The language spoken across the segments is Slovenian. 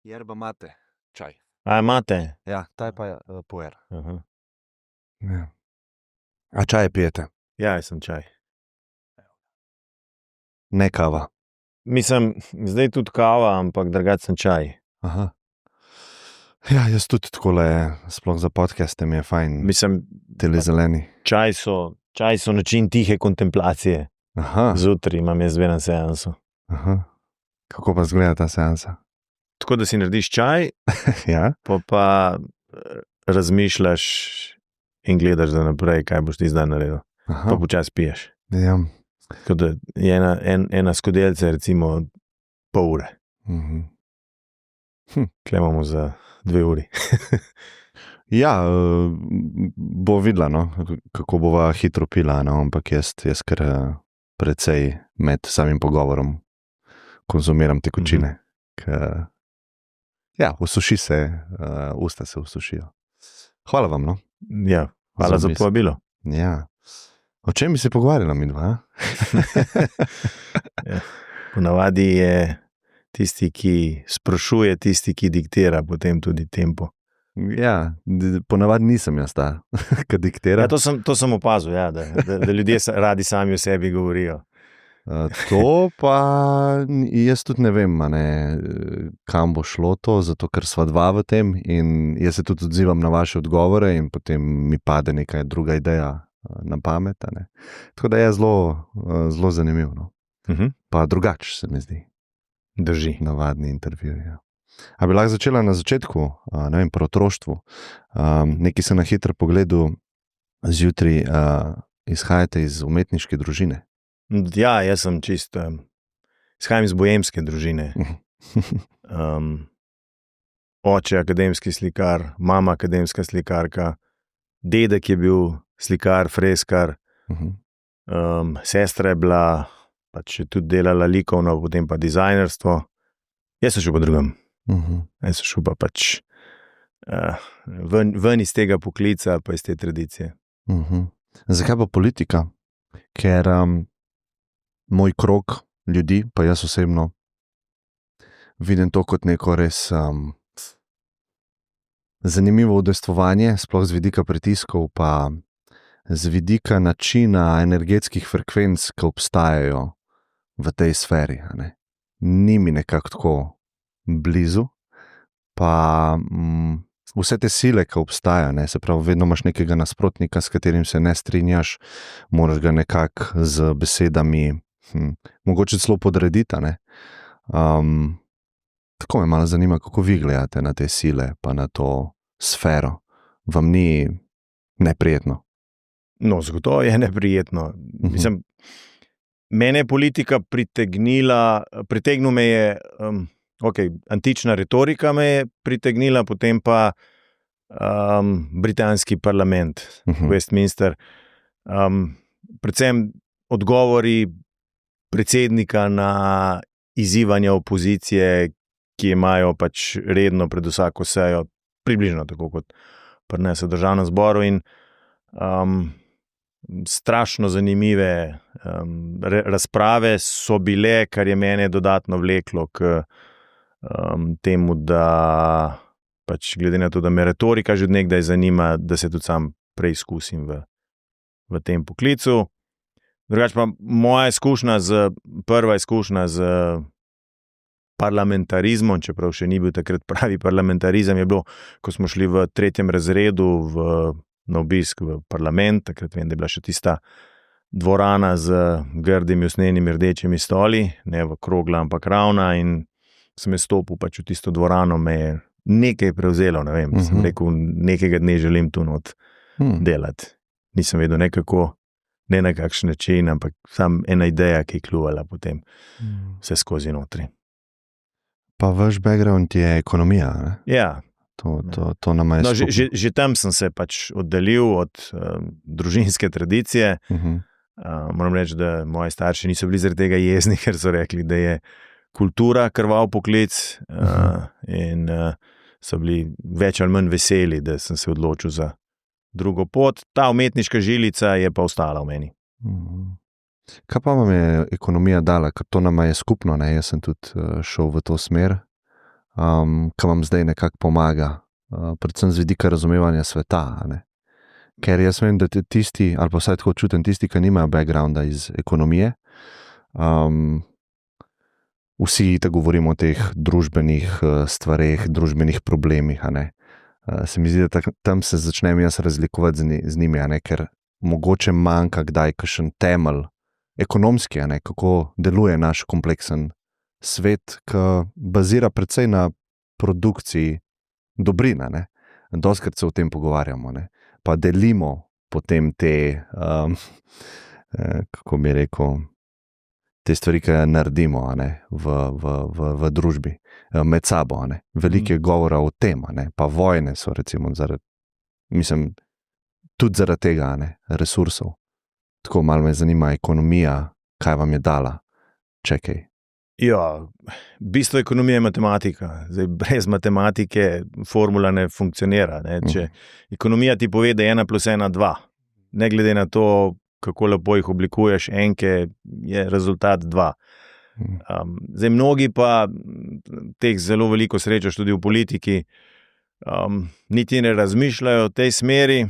Yerba mate, čaj. A imate? Ja, ta je pa puer. Aha. Ja. A čaj pijete? Ja, jaz sem čaj. Ne kava. Mislim, zdaj tudi kava, ampak drugače sem čaj. Aha. Ja, jaz tudi takole, sploh za podcaste mi je fajn. Mislim, Tele zeleni. čaj so način tihe kontemplacije. Aha, Zjutraj imam jaz dve na seansu. aha. Kako pa zgleda ta seansa? Tako da si narediš čaj, Ja? pa razmišljaš in gledaš za naprej, kaj boš ti zdaj naredil. Aha. Pa počasi piješ. Ja. Tako da je ena skodelica, recimo pol ure. Mhm. Tule imamo za 2 uri. Ja, bo videla, no, kako bova hitro pila, no, ampak jaz kar precej med samim pogovorom konzumiram tekočine. Ja, usuši se, usta se usušijo. Hvala vam, no. Ja, hvala za obisk. povabilo. Ja. O čem bi se pogovarjala midva? A? Ja. Ponavadi je tisti, ki sprašuje, tisti, ki diktira potem tudi tempo. Ja, ponavadi nisem jaz ta, ki diktira. Ja, to sem opazil, ja, da ljudje radi sami o sebi govorijo. To pa jaz tudi ne vem, a ne, kam bo šlo to, zato ker sva dva v tem in jaz se tudi odzivam na vaše odgovore in potem mi pade neka druga ideja na pamet. A ne. Tako da je zelo zanimivo. No. Pa drugače se mi zdi, Drži. navadni intervju. Ja. A bi lahko začela na začetku, ne vem, pri otroštvu. Nekaj sem na hitro pogledal zjutraj, izhajate iz umetniške družine. Ja, jaz sem čisto, izhajam iz bojemske družine. Oče akademski slikar, mama akademska slikarka, dedek je bil slikar, freskar, sestra je bila, pač je tudi delala likovno, potem pa dizajnerstvo. Jaz sem šel pa drugam. Jaz sem šel pa pač ven iz tega poklica, pa iz te tradicije. Zakaj pa politika? Ker moj krog ljudi, pa jaz osebno, vidim to kot neko res zanimivo udejstvovanje, sploh z vidika pritiskov, pa z vidika načina energetskih frekvenc, ki obstajajo v tej sferi. A ne. Ni mi nekako tako blizu, pa vse te sile, ki obstajajo, ne, se pravi, vedno imaš nekega nasprotnika, s katerim se ne strinjaš, moraš ga nekako z besedami mogoče celo podrediti. Ne. Tako me malo zanima, kako vi gledate na te sile, pa na to sfero. Vam ni neprijetno? No, zagotovo je neprijetno. Mislim, mene je politika pritegnil me je, antična retorika me je pritegnila, potem pa britanski parlament, Westminster. Predvsem odgovori predsednika na izzivanja opozicije, ki imajo pač redno pred vsako sejo, približno tako kot pri nas v državnem zboru, in strašno zanimive razprave so bile, kar je mene dodatno vleklo k temu, da pač glede na to, da me retorika že od nekdaj zanima, da se tudi sam preizkusim v tem poklicu. Drugače pa moja prva izkušnja z parlamentarizmom, čeprav še ni bil takrat pravi parlamentarizem, je bilo, ko smo šli v 3. razredu na obisk v parlament. Takrat vem, da je bila še tista dvorana z grdimi usnjenimi rdečimi stoli, ne v krogla, ampak ravna, in sem stopil pač v tisto dvorano, me je nekaj prevzelo, ne vem, sem rekel, nekega dne želim tu not delati. Nisem vedel nekako, ne na kakšen način, ampak sam ena ideja, ki je kljuvala potem vse skozi notri. Pa vaš background je ekonomija, ne? Ja. To nama je skupno. Že tam sem se pač oddaljil od družinske tradicije. Moram reči, da moji starši niso bili zaradi tega jezni, ker so rekli, da je kultura krvav poklic, in so bili več ali manj veseli, da sem se odločil za drugo pot. Ta umetniška žilica je pa ostala v meni. Kaj pa vam je ekonomija dala? Ker to nama je skupno, ne? Jaz sem tudi šel v to smer. ki vam zdaj nekako pomaga, predvsem z vidika razumevanja sveta. A ne? Ker jaz vem, da tisti, ali pa vsaj tako čutim, tisti, ki nimajo backgrounda iz ekonomije, vsi tako govorimo o teh družbenih stvareh, družbenih problemih. A ne? Se mi zdi, da tam se začnem jaz razlikovati z njimi, a ne? Ker mogoče manjka kdaj kakšen temelj ekonomski, a ne? Kako deluje naš kompleksen svet, ki bazira predvsej na produkciji dobrina. Dostikrat se o tem pogovarjamo, ne? Pa delimo potem te, kako bi rekel, te stvari, ki naredimo, a ne? v družbi, med sabo. A ne? Veliko je govora o tem, a ne? Pa vojne so recimo tudi zaradi tega, a ne? Resursov. Tako malo me zanima ekonomija, kaj vam je dala, čekaj. Ja, bistvo ekonomije je matematika. Zdaj, brez matematike formula ne funkcionira. Ne? Če ekonomija ti pove, da je 1 + 1 2, ne glede na to, kako lepo jih oblikuješ, enke je rezultat 2. Zdaj, mnogi pa teh zelo veliko srečaš tudi v politiki, niti ne razmišljajo v tej smeri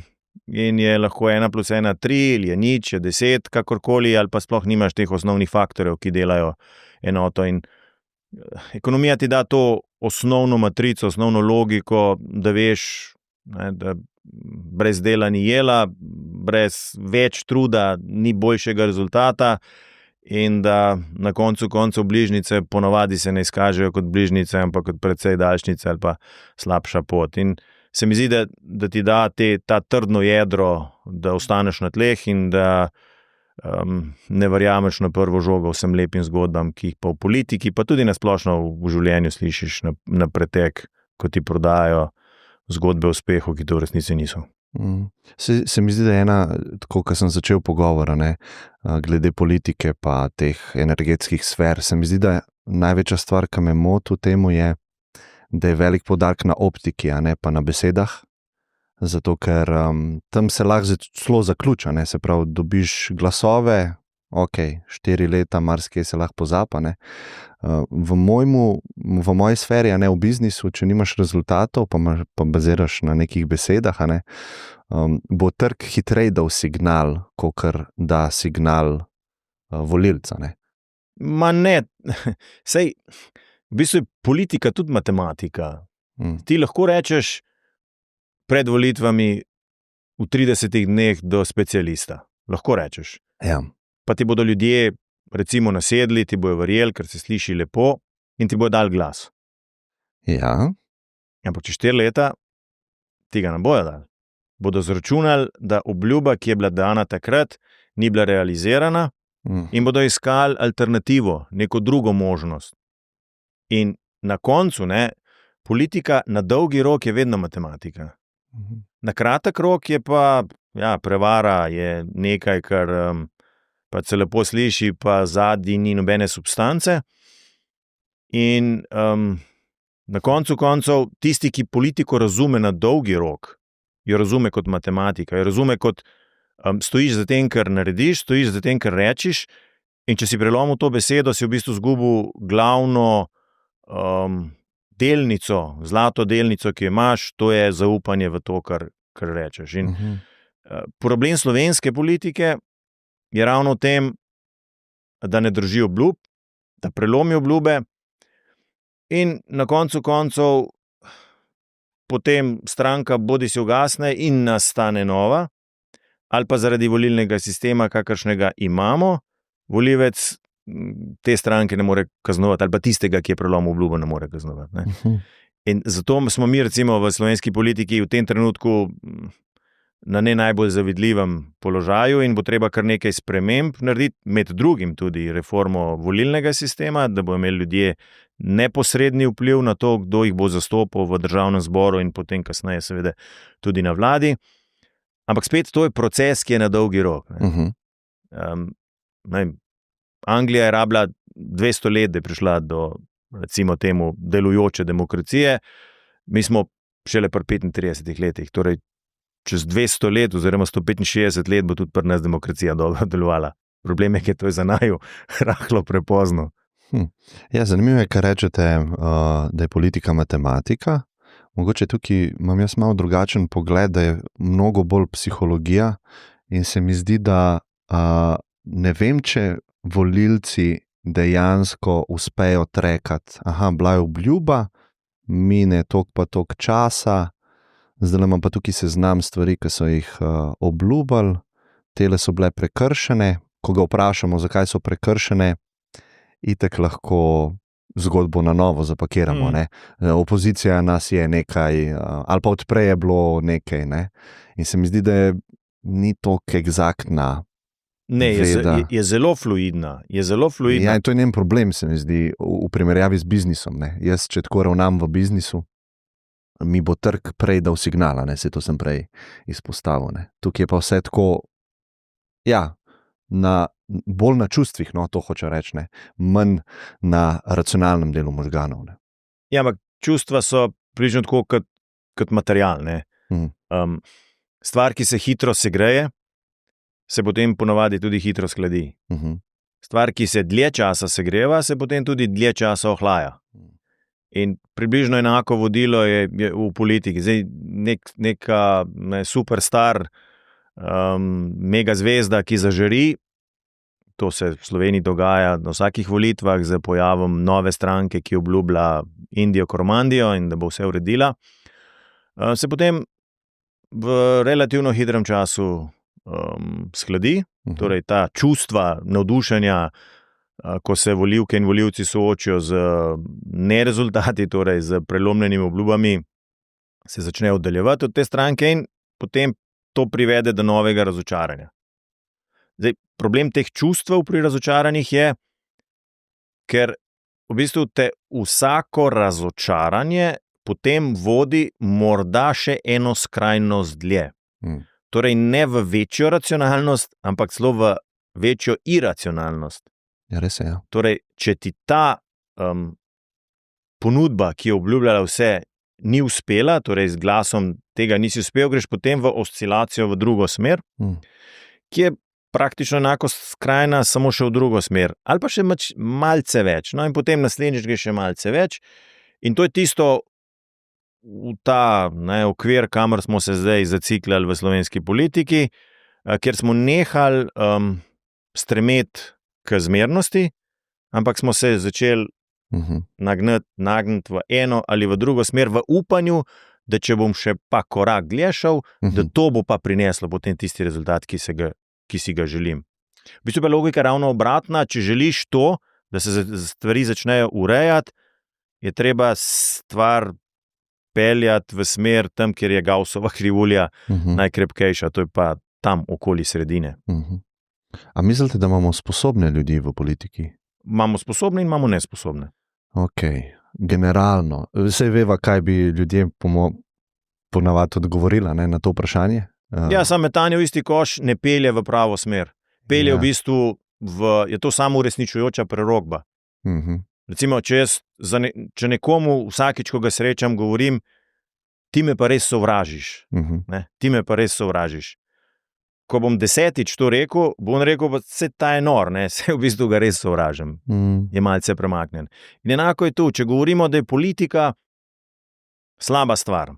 in je lahko 1 + 1 3 ali je 0, je 10, kakorkoli, ali pa sploh nimaš teh osnovnih faktorjev, ki delajo enoto. In ekonomija ti da to osnovno matrico, osnovno logiko, da veš, ne, da brez dela ni jela, brez več truda ni boljšega rezultata in da na koncu koncev bližnjice ponavadi se ne izkažejo kot bližnjice, ampak kot precej daljšnice ali pa slabša pot. In se mi zdi, da ti da ta trdno jedro, da ostaneš na tleh in da ne verjameš na prvo žogo vsem lepim zgodbam, ki jih pa v politiki, pa tudi nasplošno v življenju slišiš na pretek, ko ti prodajajo zgodbe o uspehu, ki to v resnici niso. Se mi zdi, da je ena, tako kot sem začel pogovor, glede politike pa teh energetskih sfer, se mi zdi, da največja stvar, ki me moti v temu, je, da je velik poudarek na optiki, a ne pa na besedah. Zato, ker tam se lahko celo zaključa, ne? Se pravi, dobiš glasove, ok, 4 leta, marsikaj se lahko pozapa. Ne? V moji sferi, a ne v biznisu, če nimaš rezultatov, pa baziraš na nekih besedah, a ne, bo trg hitrej dal signal, kakor da signal volilca. Ne? Ma ne, sej, v bistvu je politika tudi matematika. Ti lahko rečeš pred volitvami v 30 dneh do specialista. Lahko rečeš. Ja. Pa ti bodo ljudje recimo nasedli, ti bojo verjeli, ker se sliši lepo in ti bojo dali glas. Ja. Ampak čez 4 leta ti ga ne bojo dali. Bodo zračunali, da obljuba, ki je bila dana takrat, ni bila realizirana in bodo iskali alternativo, neko drugo možnost. In na koncu, ne, politika na dolgi rok je vedno matematika. Na kratek rok je pa, ja, prevara je nekaj, kar pa se lepo sliši, pa zadnji ni nobene substance. In na koncu koncev tisti, ki politiko razume na dolgi rok, jo razume kot matematika, jo razume kot stojiš za tem, kar narediš, stojiš za tem, kar rečiš, in če si prelomil to besedo, si v bistvu izgubil glavno delnico, zlato delnico, ki jo imaš, to je zaupanje v to, kar rečeš. In problem slovenske politike je ravno v tem, da ne drži obljub, da prelomi obljube in na koncu koncev potem stranka bodi si ugasne in nastane nova, ali pa zaradi volilnega sistema, kakršnega imamo, volivec te stranke ne more kaznovati, ali pa tistega, ki je prelomil obljubo, ne more kaznovati. Ne? In zato smo mi recimo v slovenski politiki v tem trenutku na ne najbolj zavidljivem položaju in bo treba kar nekaj sprememb narediti, med drugim tudi reformo volilnega sistema, da bo imeli ljudje neposredni vpliv na to, kdo jih bo zastopal v državnem zboru in potem kasneje seveda tudi na vladi. Ampak spet to je proces, ki je na dolgi rok. Anglija je rabila 200 let, da je prišla do, recimo temu, delujoče demokracije. Mi smo šele pri 35 letih, torej čez 200 let oziroma 165 let bo tudi pri nas demokracija dobro delovala. Problem je, ker to je za naju rahlo prepozno. Ja, zanimivo je, kar rečete, da je politika matematika. Mogoče tukaj imam jaz malo drugačen pogled, da je mnogo bolj psihologija in se mi zdi, da ne vem, če volilci dejansko uspejo trekati. Aha, bila je obljuba, mine toliko pa toliko časa, zdaj imam pa tukaj seznam stvari, ki so jih obljubili, tele so bile prekršene, ko ga vprašamo, zakaj so prekršene, itek lahko zgodbo na novo zapakiramo. Ne? Opozicija nas je nekaj, ali pa odprej je bilo nekaj. Ne? In se mi zdi, da ni toliko egzaktna. Ne, je zelo fluidna. Ja, in to je njen problem, se mi zdi, v primerjavi z biznisom. Ne? Jaz, če tako ravnam v biznisu, mi bo trg prej dal signala, ne? Se to sem prej izpostavil. Ne? Tukaj je pa vse tako, ja, bolj na čustvih, no, to hoče reči, ne? Manj na racionalnem delu možganov. Ne? Ja, ampak čustva so približno tako kot material. Stvar, ki se hitro segreje, se potem ponavadi tudi hitro skladi. Stvar, ki se dlje časa segreva, se potem tudi dlje časa ohlaja. In približno enako vodilo je v politiki. Zdaj neka superstar, mega zvezda, ki zažari, to se v Sloveniji dogaja na vsakih volitvah z pojavom nove stranke, ki obljublja Indijo Kormandijo in da bo vse uredila, se potem v relativno hitrem času skladi, torej ta čustva navdušenja, ko se volivke in volivci soočijo z nerezultati, torej z prelomljenimi obljubami, se začne oddaljevati od te stranke in potem to privede do novega razočaranja. Zdaj, problem teh čustev pri razočaranjih je, ker v bistvu te vsako razočaranje potem vodi morda še eno skrajnost dlje. Torej ne v večjo racionalnost, ampak celo v večjo iracionalnost. Ja, res je. Ja. Torej, če ti ta ponudba, ki je obljubljala vse, ni uspela, torej z glasom tega nisi uspel, greš potem v oscilacijo v drugo smer, ki je praktično enako skrajna, samo še v drugo smer. Ali pa še malce več. No in potem naslednjič greš še malce več. In to je tisto, v ta okvir, kamor smo se zdaj zaciklali v slovenski politiki, kjer smo nehali stremeti k zmernosti, ampak smo se začeli nagniti v eno ali v drugo smer, v upanju, da če bom še pa korak dlje šel, da to bo pa prineslo potem tisti rezultat, ki si ga želim. V bistvu pa logika ravno obratna, če želiš to, da se stvari začnejo urejati, je treba stvar peljati v smer tam, kjer je Gaussova krivulja najkrepkejša, to je pa tam okoli sredine. A mislite, da imamo sposobne ljudi v politiki? Imamo sposobne in imamo nesposobne. Ok, generalno. Saj veva, kaj bi ljudje ponavadi odgovorila na to vprašanje? Ja, samo metanje v isti koš ne pelje v pravo smer. Pelje v bistvu je to samo uresničujoča prerokba. Recimo, če nekomu vsakič, ko ga srečam, govorim, ti me pa res sovražiš. Ti me pa res sovražiš. Ko bom 10-tič to rekel, bom rekel, da se ta je nor, se v bistvu ga res sovražim. Je malce premaknjen. In enako je tu, če govorimo, da je politika slaba stvar.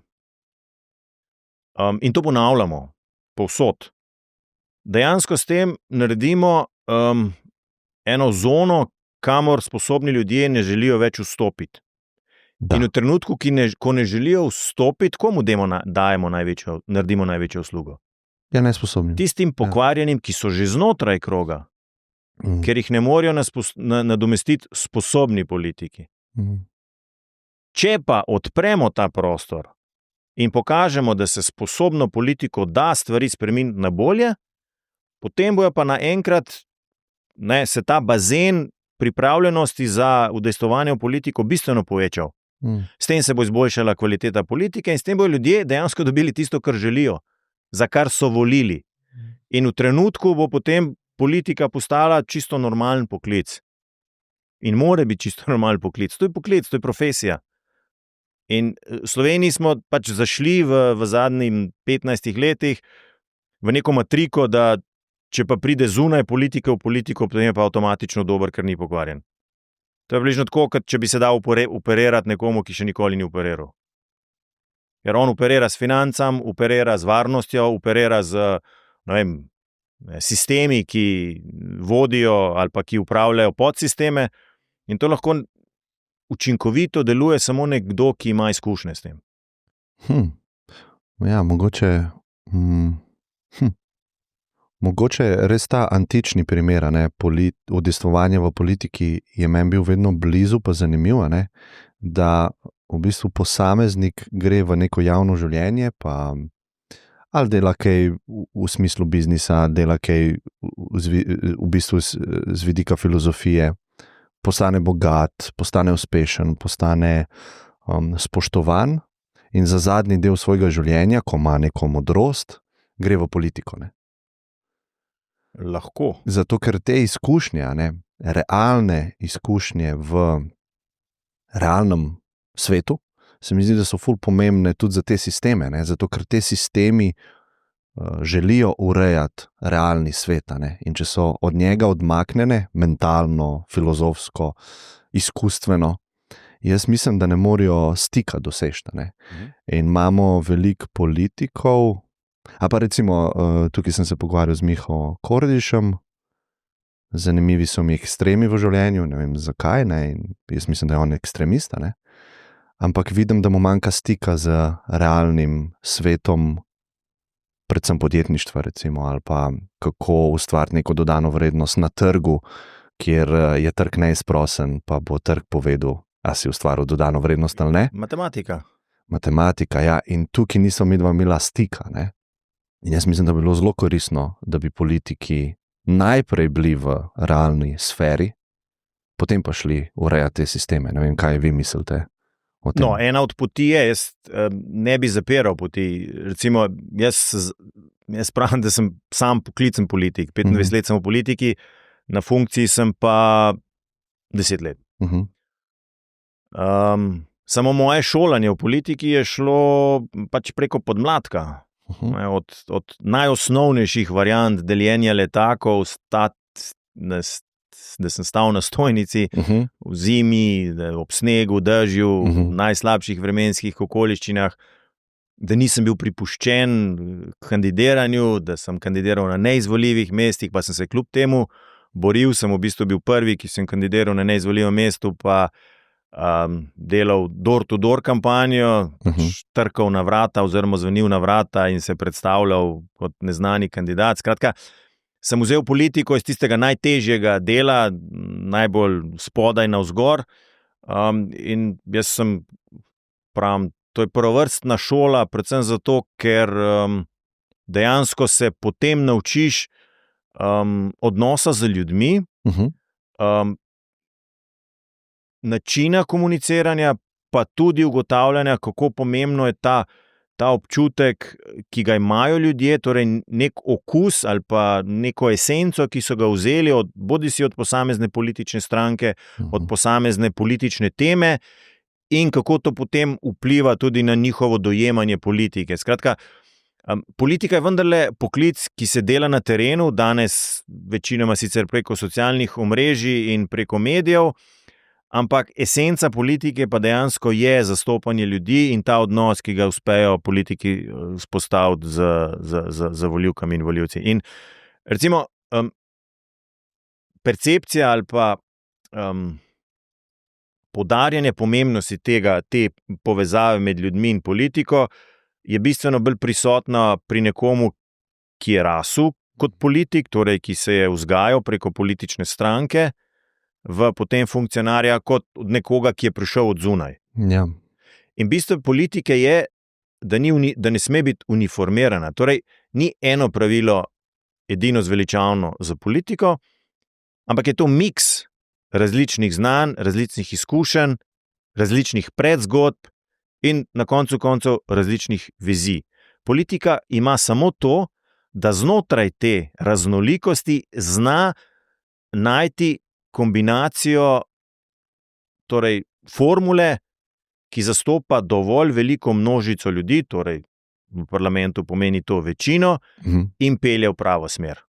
In to ponavljamo povsod. Dejansko s tem naredimo eno zono, kamor sposobni ljudje ne želijo več vstopiti. In v trenutku, ko ne želijo vstopiti, komu naredimo največjo uslugo? Ja, nesposobnim. Tistim pokvarjenim, ki so že znotraj kroga, ker jih ne morejo nadomestiti sposobni politiki. Če pa odpremo ta prostor in pokažemo, da se sposobno politiko da stvari spremeniti na bolje, potem bojo pa naenkrat se ta bazen pripravljenosti za udejstvovanje v politiko bistveno povečal. S tem se bo izboljšala kvaliteta politike in s tem bojo ljudje dejansko dobili tisto, kar želijo, za kar so volili. In v trenutku bo potem politika postala čisto normalen poklic. In mora biti čisto normalen poklic. To je poklic, to je profesija. In v Sloveniji smo pač zašli v zadnjih 15 letih v neko matriko, da če pa pride zunaj politike v politiko, potem je pa avtomatično dober, ker ni pokvarjen. To je približno tako, kot če bi se dal operirati nekomu, ki še nikoli ni operiral. Ker on operira s financami, operira z varnostjo, operira z, ne vem, sistemi, ki vodijo ali pa ki upravljajo podsisteme, in to lahko učinkovito deluje samo nekdo, ki ima izkušnje s tem. Ja, mogoče je res ta antični primer, udejstvovanje v politiki je meni bil vedno blizu, pa zanimivo, da v bistvu posameznik gre v neko javno življenje, pa ali dela kaj v smislu biznisa, dela kaj v bistvu z vidika filozofije, postane bogat, postane uspešen, postane spoštovan in za zadnji del svojega življenja, ko ima neko modrost, gre v politiko. Lahko. Zato, ker te izkušnje, realne izkušnje v realnem svetu, se mi zdi, da so ful pomembne tudi za te sisteme, zato, ker te sistemi želijo urejati realni svet, in če so od njega odmaknjene, mentalno, filozofsko, izkustveno, jaz mislim, da ne morejo stika doseči. In imamo veliko politikov, a pa recimo, tukaj sem se pogovarjal z Miho Kordišem, zanimivi so mi ekstremi v življenju, ne vem zakaj, in jaz mislim, da je on ekstremist, ampak vidim, da mu manjka stika z realnim svetom, predvsem podjetništva recimo, ali pa kako ustvariti neko dodano vrednost na trgu, kjer je trg neizprosen, pa bo trg povedal, a si ustvaril dodano vrednost ali ne. Matematika, ja, in tukaj niso midva imela stika, In jaz mislim, da bi bilo zelo koristno, da bi politiki najprej bili v realni sferi, potem pa šli urejati te sisteme. Ne vem, kaj vi mislite o tem. No, ena od poti je, jaz ne bi zapiral poti. Recimo, jaz pravim, da sem sam poklicen politik, 25 let sem v politiki, na funkciji sem pa 10 let. Samo moje šolanje v politiki je šlo pač preko podmladka. Od najosnovnejših variant deljenja letakov, da sem stal na stojnici v zimi, ob snegu, dežju, v najslabših vremenskih okoliščinah, da nisem bil pripuščen k kandidiranju, da sem kandidiral na neizvoljivih mestih, pa sem se kljub temu boril, sem v bistvu bil prvi, ki sem kandidiral na neizvoljivem mestu, pa delal door-to-door kampanjo, trkal na vrata oziroma zvonil na vrata in se predstavljal kot neznani kandidat. Skratka, sem vzel politiko iz tistega najtežjega dela, najbolj spodaj navzgor, in jaz sem, pravim, to je prvovrstna šola, predvsem zato, ker dejansko se potem naučiš odnosa z ljudmi, načina komuniciranja, pa tudi ugotavljanja, kako pomembno je ta občutek, ki ga imajo ljudje, torej nek okus ali pa neko esenco, ki so ga vzeli bodisi od posamezne politične stranke, od posamezne politične teme, in kako to potem vpliva tudi na njihovo dojemanje politike. Skratka, politika je vendarle poklic, ki se dela na terenu, danes večinoma sicer preko socialnih omrežij in preko medijev, ampak esenca politike pa dejansko je zastopanje ljudi in ta odnos, ki ga uspejo politiki vzpostaviti z volivkami in volivci. In recimo, percepcija ali pa poudarjanje pomembnosti te povezave med ljudmi in politiko je bistveno bolj prisotna pri nekomu, ki je rasel kot politik, torej ki se je vzgajal preko politične stranke, v potem funkcionarja, kot od nekoga, ki je prišel od zunaj. Ja. In bistvo politike je, da ne sme biti uniformirana. Torej, ni eno pravilo edino zveličavno za politiko, ampak je to miks različnih znanj, različnih izkušenj, različnih predzgodb in na koncu koncev različnih vizij. Politika ima samo to, da znotraj te raznolikosti zna najti kombinacijo, torej formule, ki zastopa dovolj veliko množico ljudi, torej v parlamentu pomeni to večino, in pelje v pravo smer.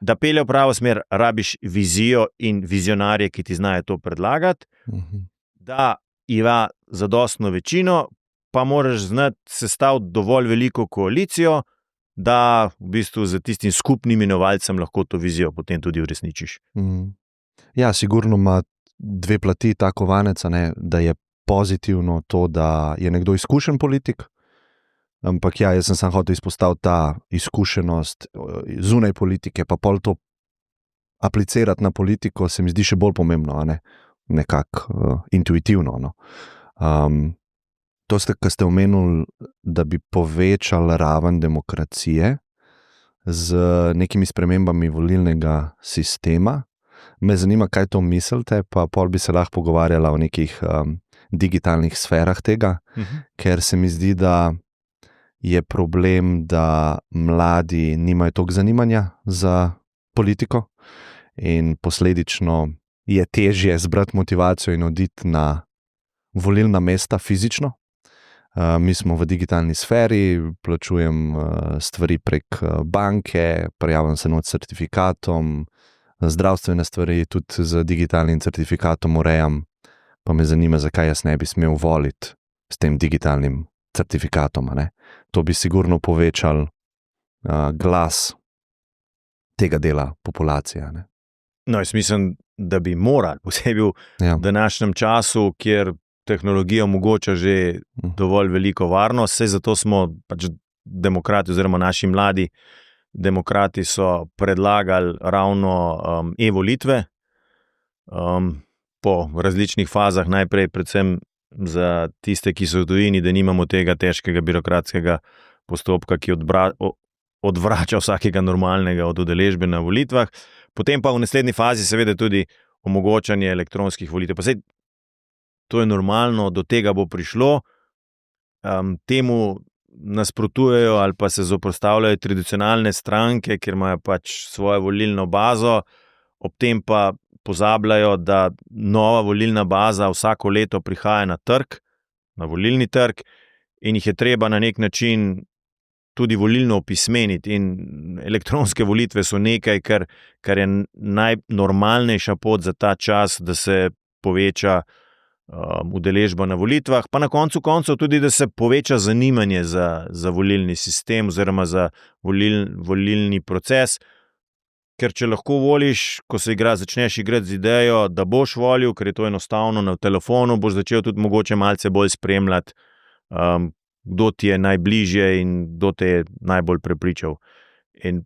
Da pelje v pravo smer, rabiš vizijo in vizionarje, ki ti znajo to predlagati, da ima zadostno večino, pa moraš znati sestaviti dovolj veliko koalicijo, da v bistvu za tistim skupnim imenovalcem lahko to vizijo potem tudi uresničiš. Ja, sigurno ima dve plati ta kovanec, da je pozitivno to, da je nekdo izkušen politik, ampak ja, jaz sem samo hotel izpostaviti ta izkušenost zunaj politike, pa pol to aplicirati na politiko, se mi zdi še bolj pomembno, nekako intuitivno. No. To ste omenili, da bi povečali raven demokracije z nekimi spremembami volilnega sistema. Me zanima, kaj to mislite, pa pol bi se lahko pogovarjala o nekih digitalnih sferah tega, ker se mi zdi, da je problem, da mladi nimajo toliko zanimanja za politiko in posledično je težje zbrati motivacijo in oditi na volilna mesta fizično. Mi smo v digitalni sferi, plačujem stvari prek banke, prijavim se nad certifikatom, zdravstvene stvari tudi z digitalnim certifikatom urejam, pa me zanima, zakaj jaz ne bi smel voliti s tem digitalnim certifikatom. To bi sigurno povečal glas tega dela populacije. No, jaz mislim, da bi morali, posebej v današnjem času, kjer tehnologija omogoča že dovolj veliko varnost, saj zato smo pač demokrati oziroma naši mladi demokrati so predlagali ravno e-volitve po različnih fazah, najprej predvsem za tiste, ki so v tujini, da nimamo tega težkega birokratskega postopka, ki odvrača vsakega normalnega od udeležbe na volitvah, potem pa v naslednji fazi seveda tudi omogočanje elektronskih volitev. Pa sej, to je normalno, do tega bo prišlo, temu nasprotujejo ali pa se zoperstavljajo tradicionalne stranke, ker imajo pač svojo volilno bazo, ob tem pa pozabljajo, da nova volilna baza vsako leto prihaja na trg, na volilni trg in jih je treba na nek način tudi volilno opismeniti in elektronske volitve so nekaj, kar je najnormalnejša pot za ta čas, da se poveča udeležba na volitvah, pa na koncu koncev tudi, da se poveča zanimanje za volilni sistem oziroma za volilni proces, ker če lahko voliš, ko se začneš igrati z idejo, da boš volil, ker je to enostavno na telefonu, boš začel tudi mogoče malce bolj spremljati, kdo ti je najbližje in kdo te je najbolj prepričal. In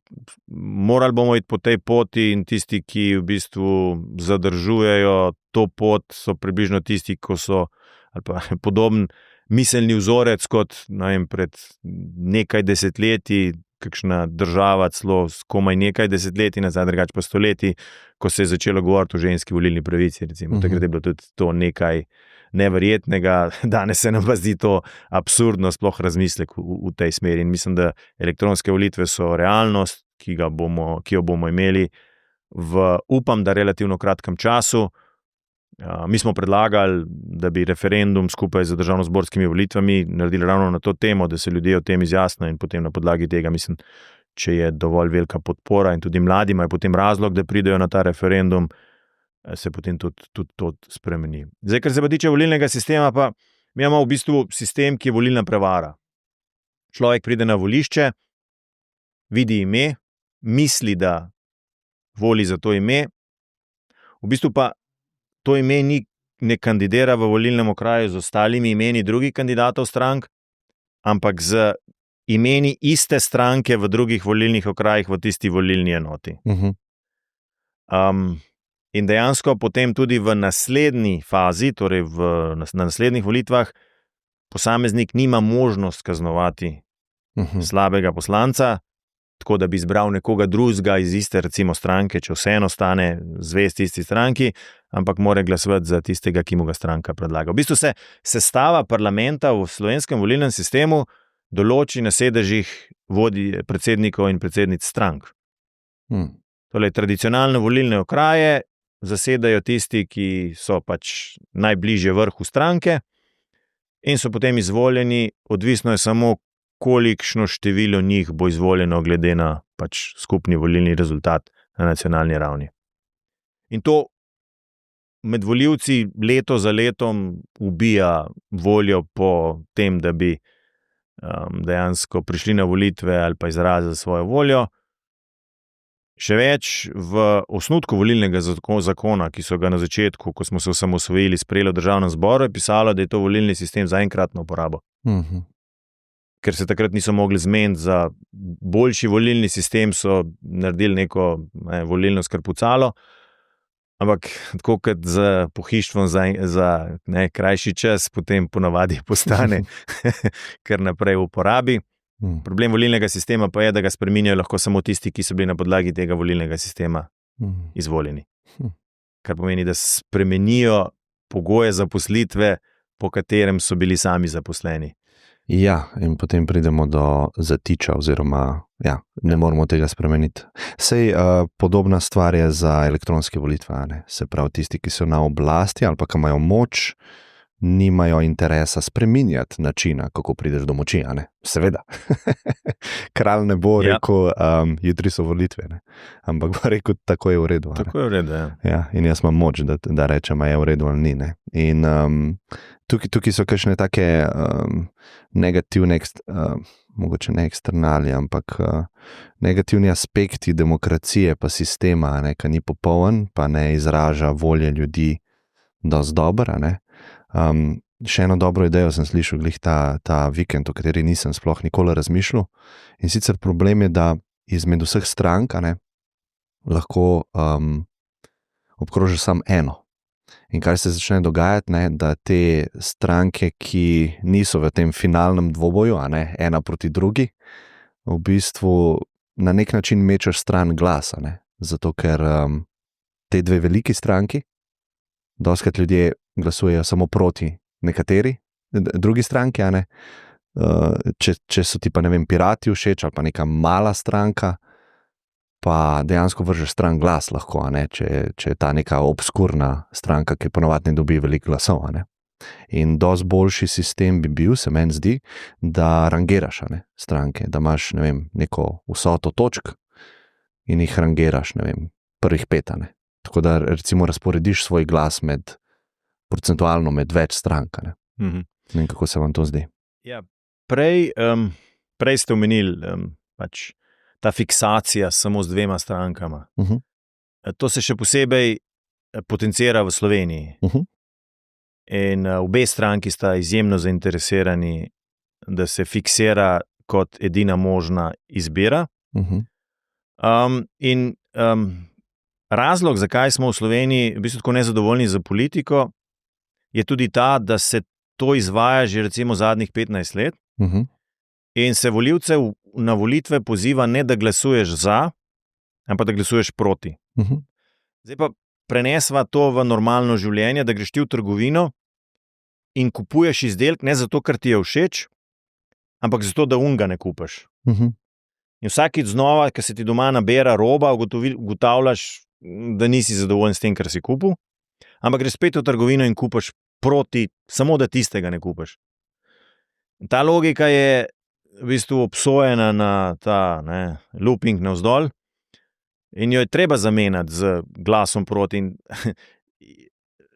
morali bomo iti po tej poti in tisti, ki v bistvu zadržujejo to pot, so približno tisti, ko so ali pa podoben miselni vzorec kot pred nekaj desetletji, kakšna država celo komaj nekaj desetletij nazaj, drugače pa stoletij, ko se je začelo govoriti o ženski volilni pravici, recimo. Takrat je bilo tudi to nekaj neverjetnega, danes se nam pa zdi to absurdno, sploh razmislek v tej smeri. In mislim, da elektronske volitve so realnost, ki jo bomo imeli upam, da relativno kratkem času. Mi smo predlagali, da bi referendum skupaj z državnozborskimi volitvami naredili ravno na to temo, da se ljudje o tem izjasnijo in potem na podlagi tega, mislim, če je dovolj velika podpora in tudi mladim je potem razlog, da pridejo na ta referendum, se potem tudi to spremeni. Zdaj, kar se pa tiče volilnega sistema, pa mi imamo v bistvu sistem, ki je volilna prevara. Človek pride na volišče, vidi ime, misli, da voli za to ime, v bistvu pa to ime ne kandidira v volilnem okraju z ostalimi imeni drugih kandidatov strank, ampak z imeni iste stranke v drugih volilnih okrajih v tisti volilni enoti. In dejansko potem tudi v naslednji fazi, torej na naslednjih volitvah, posameznik nima možnost kaznovati slabega poslanca, tako da bi izbral nekoga drugega iz iste recimo stranke, če vseeno stane zvest isti stranki, ampak mora glasovati za tistega, ki mu ga stranka predlaga. V bistvu se sestava parlamenta v slovenskem volilnem sistemu določi na sedežih predsednikov in predsednic strank. Torej, tradicionalne volilne okraje zasedajo tisti, ki so pač najbližje vrhu stranke in so potem izvoljeni, odvisno je samo, kolikšno število njih bo izvoljeno glede na pač skupni volilni rezultat na nacionalni ravni. In to med volivci leto za letom ubija voljo po tem, da bi dejansko prišli na volitve ali pa izrazili svojo voljo. Še več, v osnutku volilnega zakona, ki so ga na začetku, ko smo se osamosvojili, sprejeli v državnem zboru, je pisalo, da je to volilni sistem za enkratno uporabo. Ker se takrat niso mogli zmeniti za boljši volilni sistem, so naredili neko volilno skrpucalo, ampak tako kot z pohištvom za krajši čas, potem ponavadi postane kar naprej v uporabi. Problem volilnega sistema pa je, da ga spreminjajo lahko samo tisti, ki so bili na podlagi tega volilnega sistema izvoljeni. Kar pomeni, da spremenijo pogoje zaposlitve, po katerem so bili sami zaposleni. Ja, in potem pridemo do zatiča oziroma ne moramo tega spremeniti. Sej podobna stvar je za elektronske volitve, ne? Se pravi, tisti, ki so na oblasti ali pa ki imajo moč, nimajo interesa spreminjati načina, kako prideš do moči, a ne? Seveda. Kralj ne bo rekel, jutri so volitve, ne? Ampak bo rekel, tako je v redu. Tako je v redu, ja. In jaz imam moč, da rečem, a je v redu ali ni, ne? In tukaj so kakšne take negativne, mogoče ne eksternali, ampak negativni aspekti demokracije pa sistema, ne, ki ni popoln, pa ne izraža volje ljudi dosti dobro, ne? Še eno dobro idejo sem slišal glih ta vikend, o kateri nisem sploh nikoli razmišljal. In sicer problem je, da izmed vseh strank lahko obkrožiš samo eno. In kar se začne dogajati, ne, da te stranke, ki niso v tem finalnem dvoboju, ena proti drugi, v bistvu na nek način mečeš stran glasa, ne? Zato ker te dve veliki stranki, dostikrat ljudje glasujejo samo proti nekateri drugi stranki, če so ti pa, ne vem, Pirati všeč ali pa neka mala stranka, pa dejansko vržeš stran glas lahko, če je ta neka obskurna stranka, ki ponavadi ne dobi veliko glasov. In dosti boljši sistem bi bil, se meni zdi, da rangiraš stranke, da imaš, ne vem, neko vsoto točk in jih rangiraš, ne vem, prvih 5. Tako da recimo razporediš svoj glas procentualno med več strank. Ne vem, kako se vam to zdi. Ja, prej ste omenili pač ta fiksacija samo z 2 strankama. To se še posebej potencira v Sloveniji. In obe stranki sta izjemno zainteresirani, da se fiksira kot edina možna izbira. Razlog, zakaj smo v Sloveniji v bistvu tako nezadovoljni za politiko, je tudi ta, da se to izvaja že recimo zadnjih 15 let in se volivce na volitve poziva ne, da glasuješ za, ampak da glasuješ proti. Zdaj pa prenesva to v normalno življenje, da greš ti v trgovino in kupuješ izdelek ne zato, ker ti je všeč, ampak zato, da unga ne kupiš. In vsakič znova, ko se ti doma nabera roba, ugotavljaš, da nisi zadovoljen s tem, kar si kupil, ampak greš spet v trgovino in kupiš proti, samo da tistega ne kupiš. Ta logika je v bistvu obsojena na ta looping navzdol in jo je treba zamenjati z glasom proti. In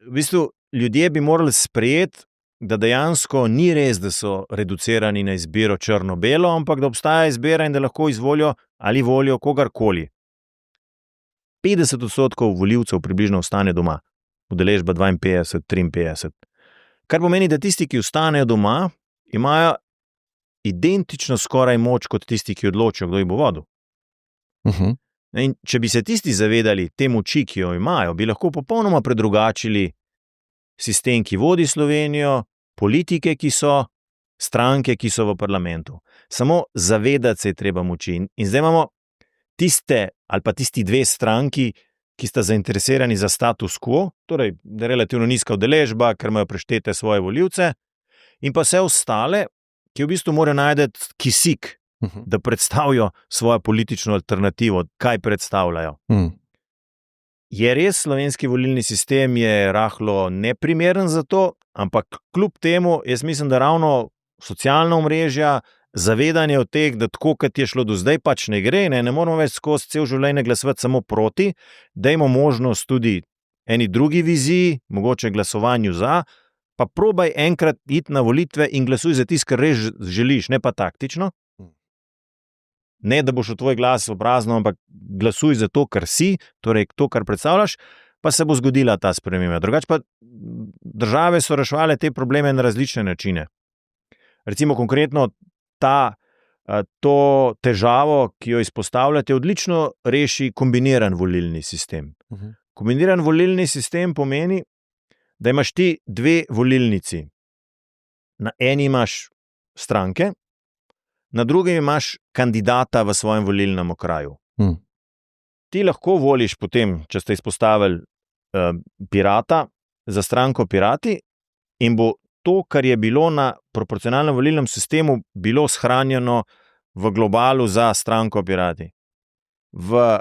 v bistvu ljudje bi morali sprejeti, da dejansko ni res, da so reducirani na izbiro črno-belo, ampak da obstaja izbira in da lahko izvolijo ali volijo kogarkoli. 50% volivcev približno ostane doma, udeležba 52-53. Kar pomeni, da tisti, ki ostanejo doma, imajo identično skoraj moč kot tisti, ki odločijo, kdo jih bo vodil. In če bi se tisti zavedali te moči, ki jo imajo, bi lahko popolnoma predrugačili sistem, ki vodi Slovenijo, politike, ki so, stranke, ki so v parlamentu. Samo zavedati se je treba moči. In zdaj imamo tiste ali pa tisti 2 stranki, ki sta zainteresirani za status quo, torej relativno nizka udeležba, ker imajo preštete svoje volivce, in pa vse ostale, ki v bistvu morajo najti kisik, da predstavijo svojo politično alternativo, kaj predstavljajo. Je res, slovenski volilni sistem je rahlo neprimeren za to, ampak kljub temu, jaz mislim, da ravno socialna omrežja, zavedanje o teh, da tako, kot je šlo do zdaj, pač ne gre, ne moramo več skozi cel življenje glasovati samo proti, dajmo možnost tudi eni drugi viziji, mogoče glasovanju za, pa probaj enkrat iti na volitve in glasuj za tisto, kar res želiš, ne pa taktično. Ne, da boš v tvoj glas obrazno, ampak glasuj za to, kar si, torej to, kar predstavljaš, pa se bo zgodila ta sprememba. Drugače pa države so reševale te probleme na različne načine. Recimo konkretno to težavo, ki jo izpostavljate, odlično reši kombiniran volilni sistem. Kombiniran volilni sistem pomeni, da imaš ti dve volilnici. Na eni imaš stranke, na drugi imaš kandidata v svojem volilnem okraju. Ti lahko voliš potem, če ste izpostavili Pirata, za stranko Pirati in bo to, kar je bilo na proporcionalnem volilnem sistemu, bilo shranjeno v globalu za stranko Pirati. V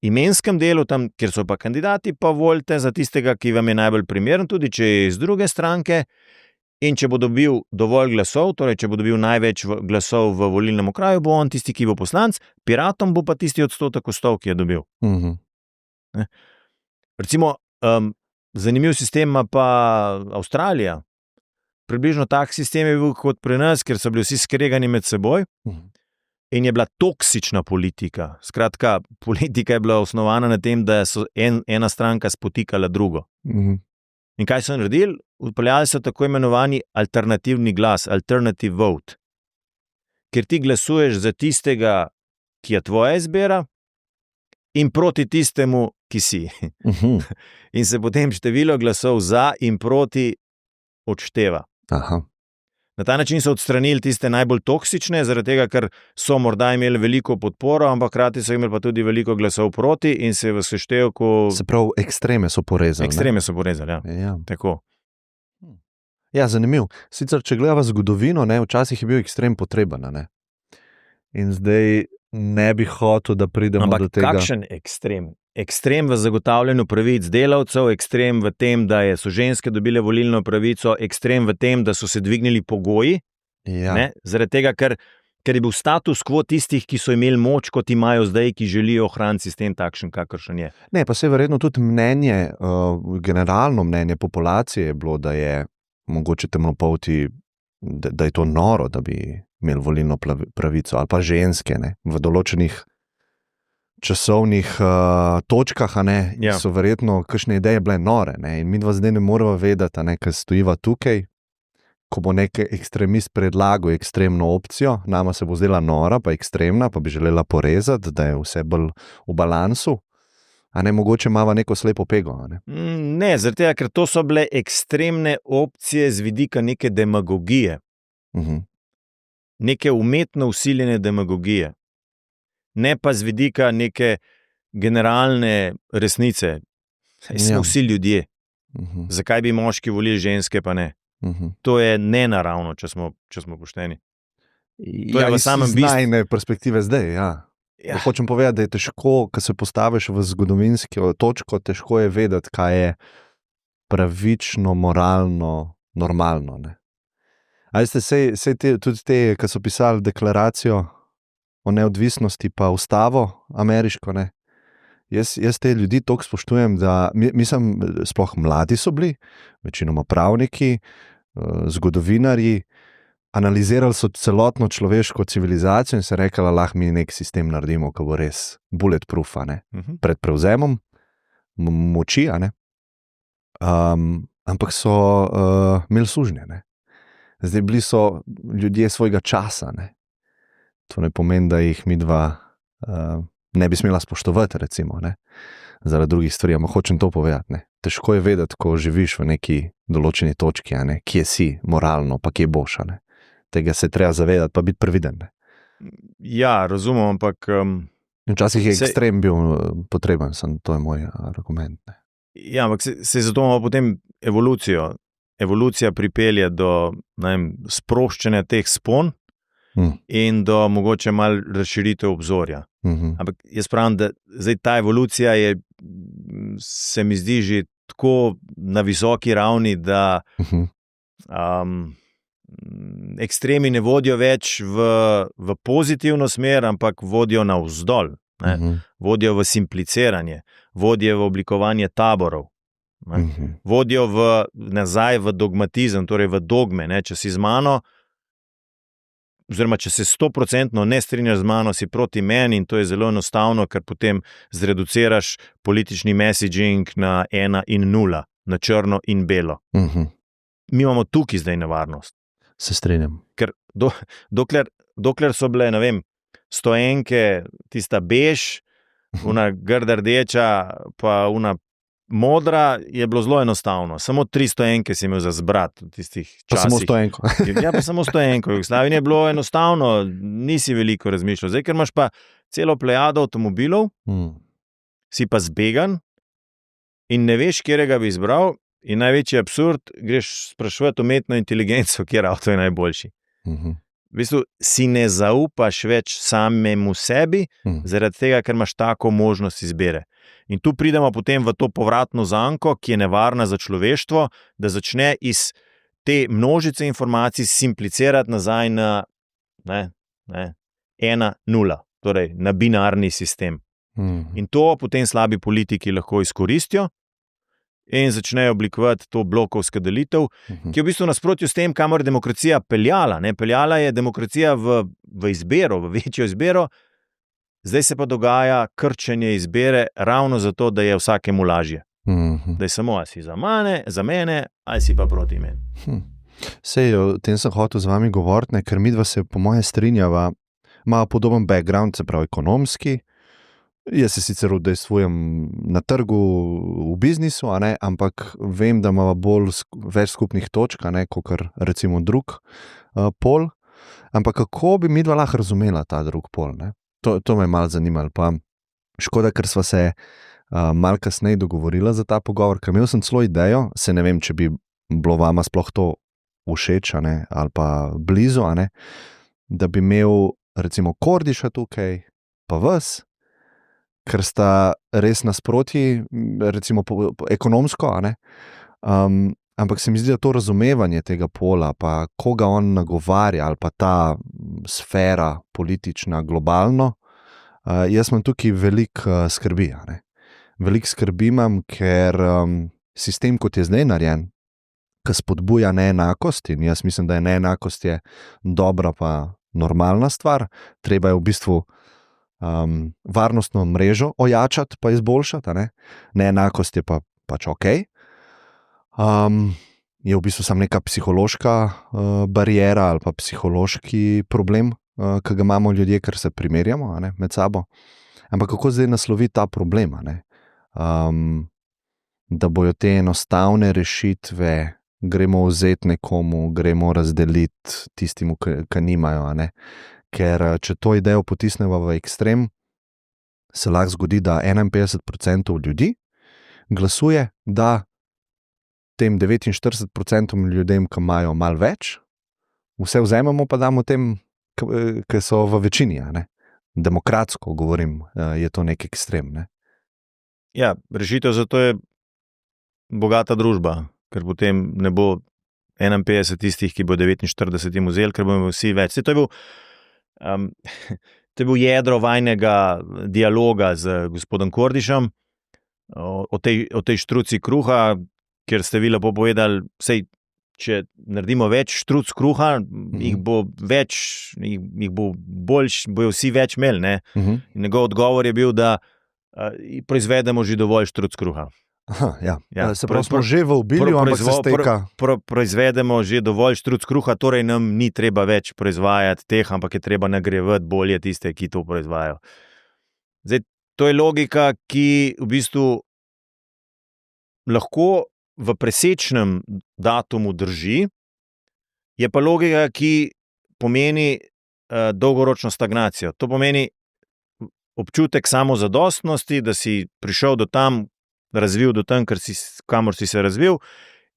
imenskem delu, tam, kjer so pa kandidati, pa volite za tistega, ki vam je najbolj primeren, tudi če je iz druge stranke, in če bo dobil dovolj glasov, torej če bo dobil največ glasov v volilnem okraju, bo on tisti, ki bo poslanec, Piratom bo pa tisti odstotek gostov, ki je dobil. Recimo, zanimiv sistem ima pa Avstralija. Približno tak sistem je bil kot pri nas, ker so bili vsi skregani med seboj in je bila toksična politika. Skratka, politika je bila osnovana na tem, da so ena stranka spotikala drugo. In kaj so naredili? Vpeljali so tako imenovani alternativni glas, alternative vote, ker ti glasuješ za tistega, ki je tvoja izbira, in proti tistemu, ki si. In se potem število glasov za in proti odšteva. Na ta način so odstranili tiste najbolj toksične, zaradi tega, ker so morda imeli veliko podporo, ampak hkrati so imeli pa tudi veliko glasov proti in se v seštevku... Se pravi, ekstreme so porezali. Ekstreme so porezali, ja. Tako. Ja, zanimiv. Sicer, če gledava zgodovino, včasih je bil ekstrem potreben, ne? In zdaj ne bi hotel, da pridemo do tega. Ampak kakšen ekstrem? Ekstrem v zagotavljanju pravic delavcev, ekstrem v tem, da so ženske dobile volilno pravico, ekstrem v tem, da so se dvignili pogoji, zaradi tega, ker je bil status quo tistih, ki so imeli moč, kot imajo zdaj, ki želijo ohraniti sistem takšen, kakršen je. Ne, pa se je verjetno tudi mnenje, generalno mnenje populacije je bilo, da je mogoče temnopolti, da je to noro, da bi imeli volilno pravico, ali pa ženske, v določenih časovnih točkah, so verjetno kakšne ideje bile nore, in mi dva zdaj ne moramo vedeti, ker stojiva tukaj, ko bo nek ekstremist predlagal ekstremno opcijo, nama se bo zdela nora, pa ekstremna, pa bi želela porezati, da je vse bolj v balansu, mogoče imava neko slepo pego. Ne, zaradi tega, ker to so bile ekstremne opcije z vidika neke demagogije. Neke umetno vsiljene demagogije. Ne pa z vidika neke generalne resnice. Smo vsi ljudje. Zakaj bi moški volili ženske, pa ne? To je nenaravno, če smo pošteni. To je v samem bistvu. Iz najne perspektive zdaj, Hočem povedati, da je težko, ko se postaviš v zgodovinsko točko, težko je vedeti, kaj je pravično, moralno, normalno. Ali ste tudi te, ki so pisali deklaracijo o neodvisnosti, pa ustavo ameriško, Jaz te ljudi toliko spoštujem, da mislim, sploh mladi so bili, večinoma pravniki, zgodovinarji, analizirali so celotno človeško civilizacijo in se rekli, da lahko mi nek sistem naredimo, ki bo res bulletproof, pred prevzemom moči, ampak so imeli sužnje. Zdaj bili so ljudje svojega časa. To ne pomeni, da jih midva ne bi smela spoštovati, recimo, zaradi drugih stvari, ampak hočem to povedati. Težko je vedeti, ko živiš v neki določeni točki, kje si moralno, pa kje boš. Tega se treba zavedati, pa biti previden. Ja, razumem, ampak... Včasih je ekstrem bil potreben, to je moj argument. Ja, ampak se zato imamo potem evolucijo. Evolucija pripelje do sproščanja teh spon in do mogoče malo razširitev obzorja. Ampak jaz pravim, da zdaj ta evolucija se mi zdi že tako na visoki ravni, da ekstremi ne vodijo več v pozitivno smer, ampak vodijo navzdol, vodijo v simpliciranje, vodijo v oblikovanje taborov, vodijo nazaj v dogmatizem, torej v dogme. Če si z mano, oziroma če se 100% ne strinjaš z mano, si proti meni, in to je zelo enostavno, ker potem zreduciraš politični messaging na 1 in 0, na črno in belo. Mi imamo tukaj zdaj nevarnost. Se strinjam. Ker dokler so bile, ne vem, stoenke, tista bež, una grda rdeča, pa una modra, je bilo zelo enostavno. Samo 3 stoenke si imel za zbrat v tistih časih. Pa samo stoenko. Ja, pa samo stoenko. V Jugoslaviji je bilo enostavno, nisi veliko razmišljal. Zdaj, ker imaš pa celo plejado avtomobilov, si pa zbegan in ne veš, kjerega bi izbral, in največji absurd, greš sprašovati umetno inteligenco, kjer avto je najboljši. V bistvu si ne zaupaš več samemu sebi, zaradi tega, ker imaš tako možnost izbire. In tu pridemo potem v to povratno zanko, ki je nevarna za človeštvo, da začne iz te množice informacij simplicirati nazaj na 1-0, torej na binarni sistem. In to potem slabi politiki lahko izkoristijo in začnejo oblikovati to blokovsko delitev, ki je v bistvu nasprotju s tem, kamor je demokracija peljala. Peljala je demokracija v izbiro, v večjo izbiro, zdaj se pa dogaja krčenje izbire ravno zato, da je vsakemu lažje. Da je samo, ali si za mene, ali si pa proti meni. Sej, o tem sem hotel z vami govoriti, ker midva se po moje strinjava, ima podoben background, se pravi ekonomski. Jaz se sicer udejstvujem na trgu, v biznisu, ampak vem, da ima več skupnih točk, kot recimo drug pol. Ampak kako bi midva lahko razumela ta drug pol? To me je malo zanimalo. Pa škoda, ker sva se malo kasneje dogovorila za ta pogovor, ker imel sem celo idejo, se ne vem, če bi bilo vama sploh to všeč, ali pa blizu, da bi imel recimo Kordiša tukaj, pa vas, ker sta res nasproti, recimo ekonomsko, ampak se mi zdi, da to razumevanje tega pola, pa koga on nagovarja, ali pa ta sfera politična, globalno, jaz imam tukaj veliko skrbi. Veliko skrbi imam, ker sistem, kot je zdaj narejen, ki spodbuja neenakost, in jaz mislim, da je neenakost dobra pa normalna stvar, treba je v bistvu varnostno mrežo ojačati pa izboljšati, neenakost je pa pač ok. Je v bistvu samo neka psihološka bariera ali pa psihološki problem, ki ga imamo ljudje, ker se primerjamo med sabo. Ampak kako zdaj nasloviti ta problem? Da bojo te enostavne rešitve, gremo vzeti nekomu, gremo razdeliti tistemu, ki nimajo, Ker če to idejo potisnemo v ekstrem, se lahko zgodi, da 51% ljudi glasuje, da tem 49% ljudem, ki imajo malo več, vse vzememo pa damo tem, ki so v večini. Demokratsko govorim, je to nek ekstrem. Ja, rešitev za to je bogata družba, ker potem ne bo 51 tistih, ki bo 49 jim vzeli, ker bomo vsi več. To je bil jedro vajnega dialoga z gospodom Kordišem o tej štruci kruha, kjer ste vi lepo povedali, sej, če naredimo več štruc kruha, jih bo več, jih bo boljš, bojo vsi več imeli. In njegov odgovor je bil, da proizvedemo že dovolj štruc kruha. Ja. Se pravi, smo že v obilju, ampak se steka. Proizvedemo že dovolj štruc kruha, torej nam ni treba več proizvajati teh, ampak je treba nagrevati bolje tiste, ki to proizvajajo. Zdaj, to je logika, ki v bistvu lahko v presečnem datumu drži, je pa logika, ki pomeni dolgoročno stagnacijo. To pomeni občutek samozadostnosti, da si prišel do tam, razvil do tam, kamor si se razvil,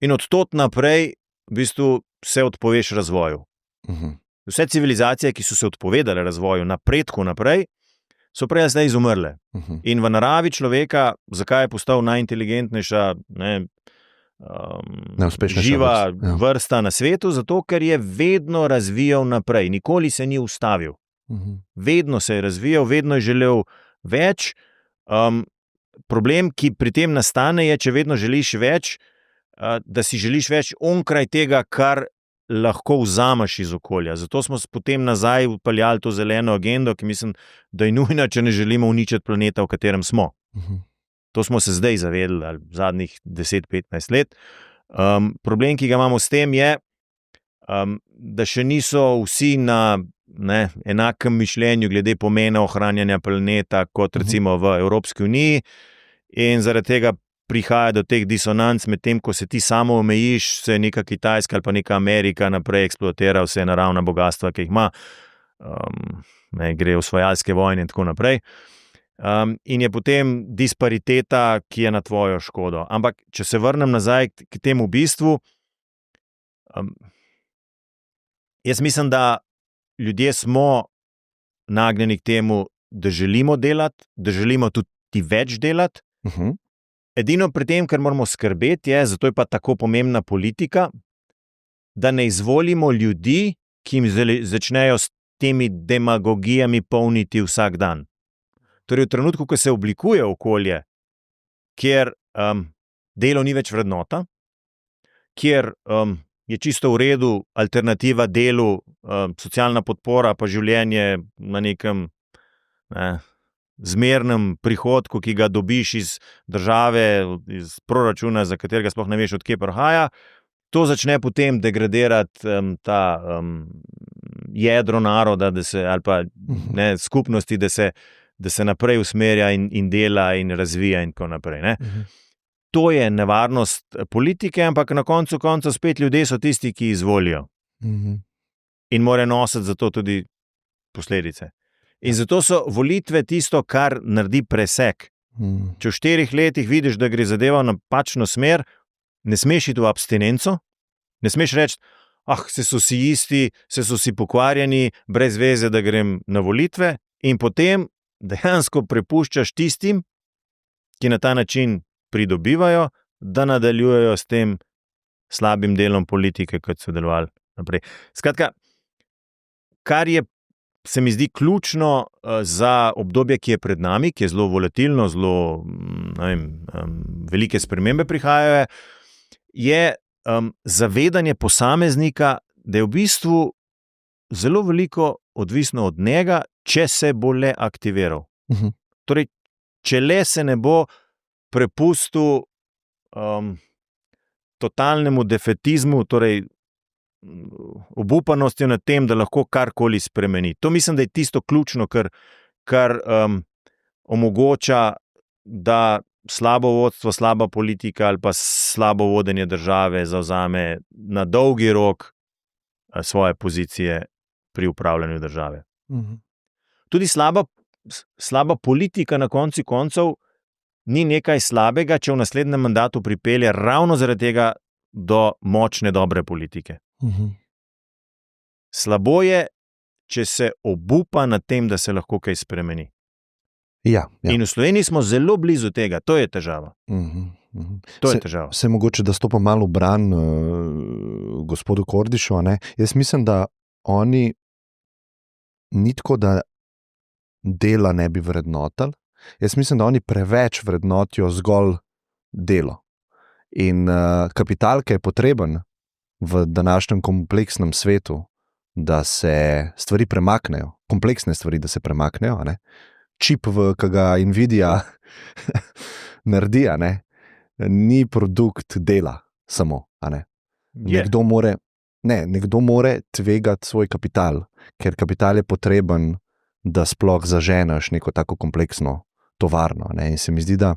in od tod naprej v bistvu se odpoveš razvoju. Vse civilizacije, ki so se odpovedale razvoju, napredku naprej, so prej zdaj izumrle. In v naravi človeka, zakaj je postal najinteligentnejša Najuspešnejša živa vrsta, ja. vrsta na svetu, zato ker je vedno razvijal naprej, nikoli se ni ustavil. Vedno se je razvijal, vedno je želel več. Problem, ki pri tem nastane, je, če vedno želiš več, da si želiš več onkraj tega, kar lahko vzameš iz okolja. Zato smo potem nazaj vpeljali to zeleno agendo, ki mislim, da je nujna, če ne želimo uničiti planeta, v katerem smo. To smo se zdaj zavedali, ali zadnjih 10-15 let. Problem, ki ga imamo s tem, je, da še niso vsi na enakem mišljenju glede pomena ohranjanja planeta, kot recimo v Evropski uniji, in zaradi tega prihaja do teh disonanc, medtem ko se ti samo omejiš, se neka Kitajska ali pa neka Amerika naprej eksploatira vse naravna bogatstva, ki jih ima, gre v osvajalske vojne in tako naprej. In je potem dispariteta, ki je na tvojo škodo. Ampak, če se vrnem nazaj k temu bistvu, jaz mislim, da ljudje smo nagnjeni k temu, da želimo delati, da želimo tudi več delati. Edino pri tem, kar moramo skrbeti, je, zato je pa tako pomembna politika, da ne izvolimo ljudi, ki jim začnejo s temi demagogijami polniti vsak dan. Torej, v trenutku, ko se oblikuje okolje, kjer delo ni več vrednota, kjer je čisto v redu alternativa delu, socialna podpora pa življenje na nekem zmernem prihodku, ki ga dobiš iz države, iz proračuna, za katerega sploh ne veš, od kje prihaja, to začne potem degradirati ta jedro naroda, ali pa skupnosti, da se naprej usmerja in dela in razvija in tako naprej. To je nevarnost politike, ampak na koncu koncev spet ljudje so tisti, ki izvolijo. In morajo nositi za to tudi posledice. In zato so volitve tisto, kar naredi presek. Če v 4 letih vidiš, da gre zadeva v napačno smer, ne smeš iti v abstinenco, ne smeš reči, se so si isti, se so si pokvarjeni, brez veze, da grem na volitve, in potem dejansko prepuščaš tistim, ki na ta način pridobivajo, da nadaljujejo s tem slabim delom politike, kot so delovali naprej. Skratka, kar je, se mi zdi ključno za obdobje, ki je pred nami, ki je zelo volatilno, zelo velike spremembe prihajajo, je zavedanje posameznika, da je v bistvu zelo veliko odvisno od njega, če se bo le aktiviral. Torej, če le se ne bo prepustil totalnemu defetizmu, torej obupanostjo nad tem, da lahko karkoli spremeni. To mislim, da je tisto ključno, kar omogoča, da slabo vodstvo, slaba politika ali pa slabo vodenje države zavzame na dolgi rok svoje pozicije pri upravljanju države. Tudi slaba politika na koncu koncev ni nekaj slabega, če v naslednjem mandatu pripelje ravno zaradi tega do močne, dobre politike. Slabo je, če se obupa nad tem, da se lahko kaj spremeni. Ja. In v Sloveniji smo zelo blizu tega, to je težava. To je težava. Se mogoče, da stopam malo v bran gospodu Kordišu, jaz mislim, da oni ni tako, da dela ne bi vrednotili. Jaz mislim, da oni preveč vrednotijo zgolj delo. In kapital, ki je potreben v današnjem kompleksnem svetu, da se stvari premaknejo, kompleksne stvari, da se premaknejo, čip, ki ga Nvidia naredi, ni produkt dela samo. Nekdo more tvegati svoj kapital, ker kapital je potreben, da sploh zaženeš neko tako kompleksno tovarno. In se mi zdi, da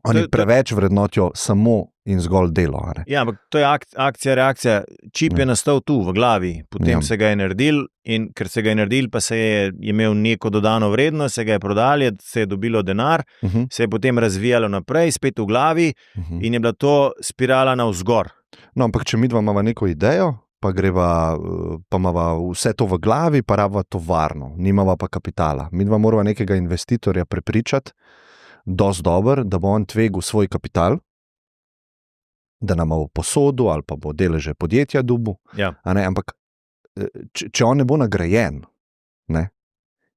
oni preveč vrednotijo samo in zgolj delo. Ja, ampak to je akcija, reakcija. Čip je nastal tu, v glavi, potem se ga je naredil, in ker se ga je naredil, pa se je imel neko dodano vrednost, se ga je prodali, se je dobilo denar, se je potem razvijalo naprej, spet v glavi, in je bila to spirala navzgor. No, ampak če midva imava neko idejo, pa imava vse to v glavi, pa rabava tovarno, nimava pa kapitala. Midva morava nekega investitorja prepričati, dosti dober, da bo on tvegal svoj kapital, da nam bo posodil ali pa bo deleže podjetja dobil. Ja. Ampak če on ne bo nagrajen, ne,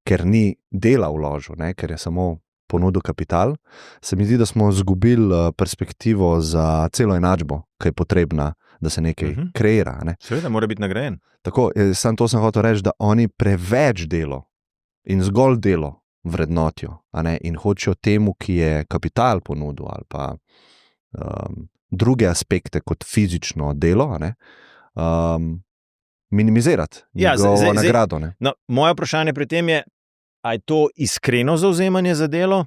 ker ni dela vložil, ne, ker je samo ponudil kapital, se mi zdi, da smo izgubili perspektivo za celo enačbo, ki je potrebna, da se nekaj kreira. Ne. Seveda mora biti nagrajen. Tako, samo to sem hotel reči, da oni preveč delo in zgolj delo vrednotijo, in hočejo temu, ki je kapital ponudil ali pa druge aspekte kot fizično delo, minimizirati njegovo nagrado. No, moje vprašanje pri tem je, ali je to iskreno zavzemanje za delo,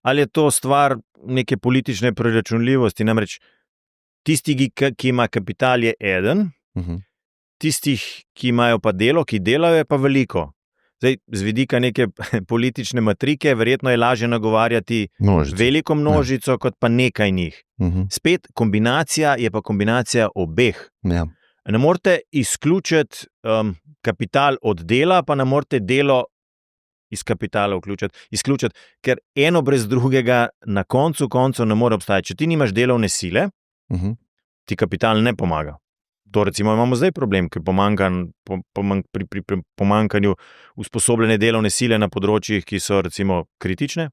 ali je to stvar neke politične preračunljivosti. Namreč tisti, ki ima kapital, je eden, tistih, ki imajo pa delo, ki delajo, je pa veliko. Zdaj, z vidika neke politične matrike, verjetno je lažje nagovarjati veliko množico, kot pa nekaj njih. Spet, kombinacija je pa kombinacija obeh. Ja. Ne morete izključiti kapital od dela, pa ne morete delo iz kapitala izključiti, ker eno brez drugega na koncu ne more obstajati. Če ti nimaš delovne sile, ti kapital ne pomaga. To recimo imamo zdaj problem, ker pri pomanjkanju usposobljene delovne sile na področjih, ki so recimo kritične.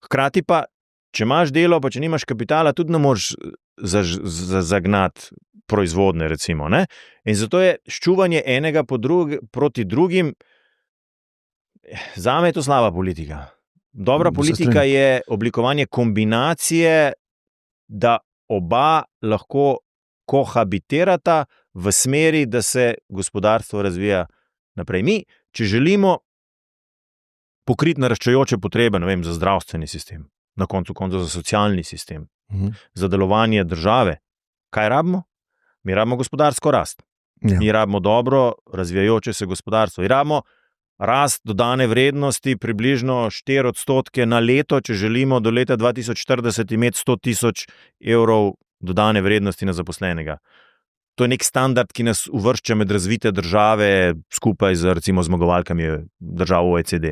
Hkrati pa, če imaš delo, pa če nimaš kapitala, tudi ne moreš zagnati proizvodne, recimo. Ne? In zato je ščuvanje enega proti drugim, zame je to slaba politika. Dobra politika je oblikovanje kombinacije, da oba lahko kohabitirata v smeri, da se gospodarstvo razvija naprej. Mi, če želimo pokriti naraščajoče potrebe, ne vem, za zdravstveni sistem, na koncu za socialni sistem, za delovanje države, kaj rabimo? Mi rabimo gospodarsko rast. Ja. Mi rabimo dobro razvijajoče se gospodarstvo. Mi rabimo rast dodane vrednosti približno 4% na leto, če želimo do leta 2040 imeti 100.000 evrov dodane vrednosti na zaposlenega. To je nek standard, ki nas uvršča med razvite države skupaj z recimo zmagovalkami držav OECD.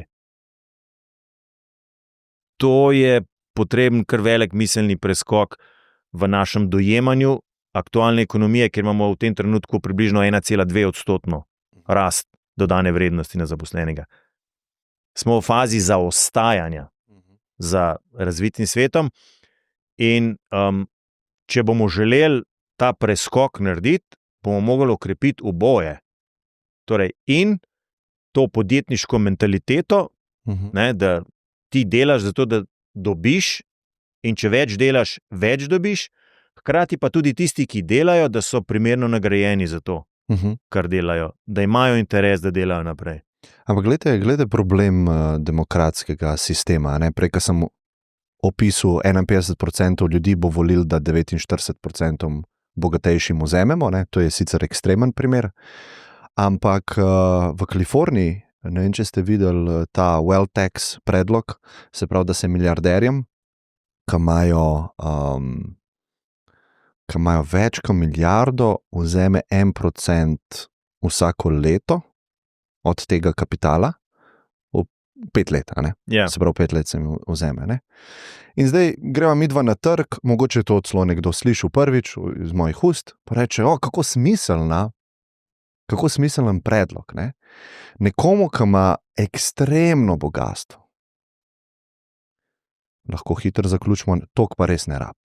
To je potreben kar velik miselni preskok v našem dojemanju aktualne ekonomije, ker imamo v tem trenutku približno 1,2% rast dodane vrednosti na zaposlenega. Smo v fazi zaostajanja za razvitim svetom in če bomo želeli ta preskok narediti, bomo mogli okrepiti oboje. Torej, in to podjetniško mentaliteto, ne, da ti delaš zato, da dobiš, in če več delaš, več dobiš, hkrati pa tudi tisti, ki delajo, da so primerno nagrajeni za to, kar delajo, da imajo interes, da delajo naprej. Ampak glede problem demokratskega sistema. Prej, ko sem opisal 51% ljudi bo volil, da 49% bogatejšim vzememo, to je sicer ekstremen primer, ampak v Kaliforniji, ne vem, če ste videli ta wealth tax predlog, se pravi, da se milijarderjem, ki imajo več kot milijardo, vzeme 1% vsako leto od tega kapitala, 5 let, Yeah. Se pravi, 5 let se mi vzeme. Ne? In zdaj greva midva na trg, mogoče to celo nekdo slišal prvič iz mojih ust, pa reče, kako smiseln predlog. Ne? Nekomu, ki ima ekstremno bogastvo, lahko hitro zaključimo, toliko pa res ne rab.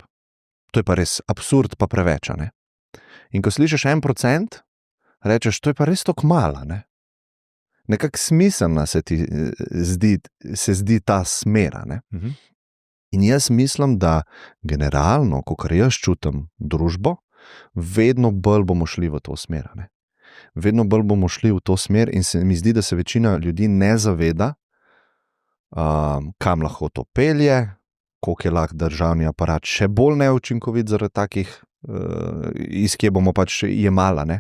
To je pa res absurd, pa preveč. Ne? In ko slišiš 1%, rečeš, to je pa res toliko malo. Ne? Nekako smiselna se zdi ta smer. In jaz mislim, da generalno, kakor jaz čutim družbo, vedno bolj bomo šli v to smer. Vedno bolj bomo šli v to smer in se mi zdi, da se večina ljudi ne zaveda, kam lahko to pelje, koliko je lahko državni aparat še bolj neučinkovit zaradi takih, iz kje bomo pač jemala. Ne?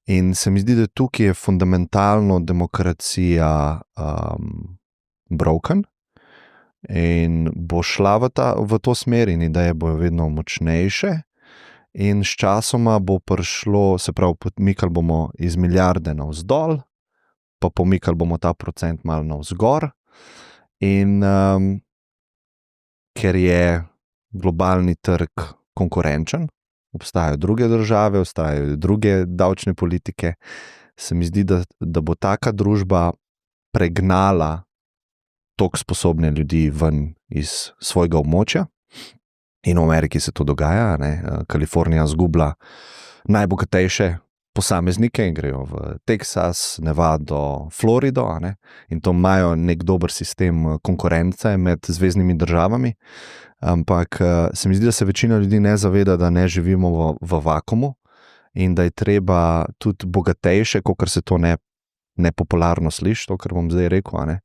In se mi zdi, da tukaj je fundamentalno demokracija broken in bo šla v to smer in ideje bojo vedno močnejše in s časoma bo prišlo, se pravi, pomikali bomo iz milijarde navzdol, pa pomikali bomo ta procent malo navzgor in ker je globalni trg konkurenčen, obstajajo druge države, obstajajo druge davčne politike. Se mi zdi, da bo taka družba pregnala toliko sposobne ljudi ven iz svojega območja. In v Ameriki se to dogaja, ne? Kalifornija zgublja najbogatejše posameznike in grejo v Teksas, Nevado, Florido, ne? In to imajo nek dober sistem konkurence med zveznimi državami, ampak se mi zdi, da se večina ljudi ne zaveda, da ne živimo v vakumu in da je treba tudi bogatejše, kakor se to nepopularno sliši, to, kar bom zdaj rekel, ne?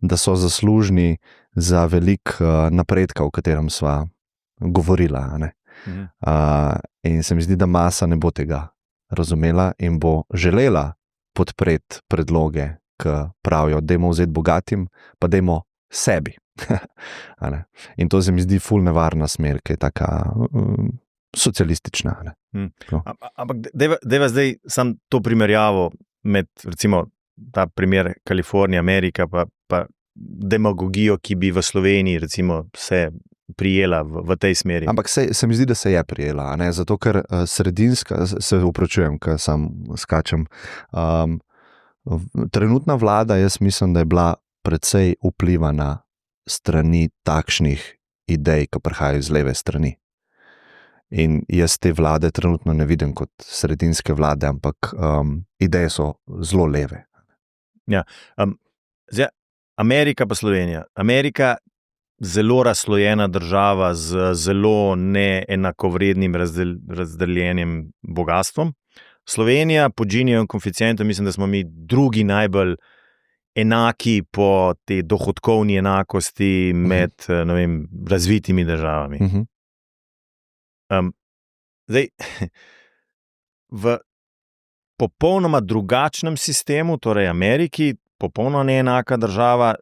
Da so zaslužni za velik napredka, o katerem sva govorila. Ne? In se mi zdi, da masa ne bo tega razumela in bo želela podpreti predloge, ki pravijo, dajmo vzeti bogatim, pa dajmo sebi. In to se mi zdi ful nevarna smer, ki je taka socialistična. Ampak dajva zdaj sam to primerjavo med, recimo, ta primer Kalifornija, Amerika, pa demagogijo, ki bi v Sloveniji, recimo, se prijela v tej smeri. Ampak se mi zdi, da se je prijela, ne? Zato ker sredinska, se upravičujem, ker sam skačem, trenutna vlada, jaz mislim, da je bila precej vplivana strani takšnih idej, ki prihajajo iz leve strani. In jaz te vlade trenutno ne vidim kot sredinske vlade, ampak ideje so zelo leve. Ja, zdaj, Amerika pa Slovenija. Amerika zelo razslojena država z zelo neenakovrednim razdeljenim bogatstvom. Slovenija po Ginijem koeficientu, mislim, da smo mi drugi najbolj enaki po tej dohodkovni enakosti med ne vem, razvitimi državami. Zdaj, v popolnoma drugačnem sistemu, torej Ameriki, popolnoma neenaka država,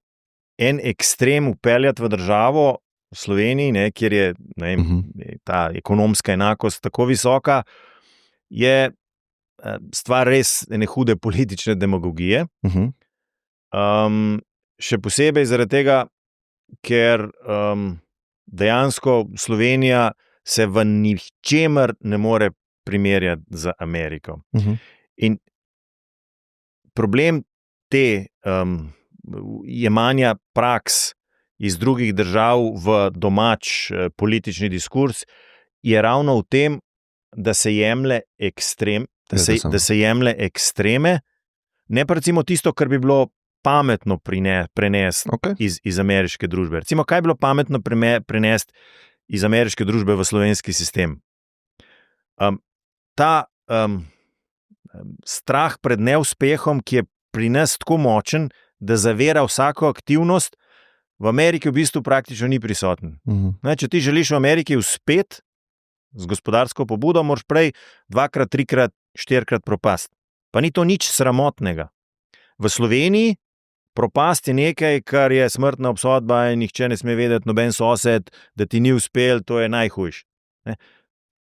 en ekstrem upeljati v državo, v Sloveniji, ne, kjer je, ne vem, ta ekonomska enakost tako visoka, je stvar res ene hude politične demagogije. Še posebej zaradi tega, ker dejansko Slovenija se v ničemer ne more primerjati z Ameriko. In problem te jemanja praks iz drugih držav v domač politični diskurs je ravno v tem, da se jemlje jemlje ekstreme, ne pa recimo tisto, kar bi bilo pametno prenesti iz ameriške družbe. Recimo, kaj je bilo pametno prenesti iz ameriške družbe v slovenski sistem? Ta strah pred neuspehom, ki je pri nas tako močen, da zavira vsako aktivnost, v Ameriki v bistvu praktično ni prisoten. Če ti želiš v Ameriki uspeti z gospodarsko pobudo, moraš prej 2-krat, 3-krat, 4-krat propasti. Pa ni to nič sramotnega. V Sloveniji propast je nekaj, kar je smrtna obsodba in nihče ne sme vedeti, noben sosed, da ti ni uspel, to je najhujš.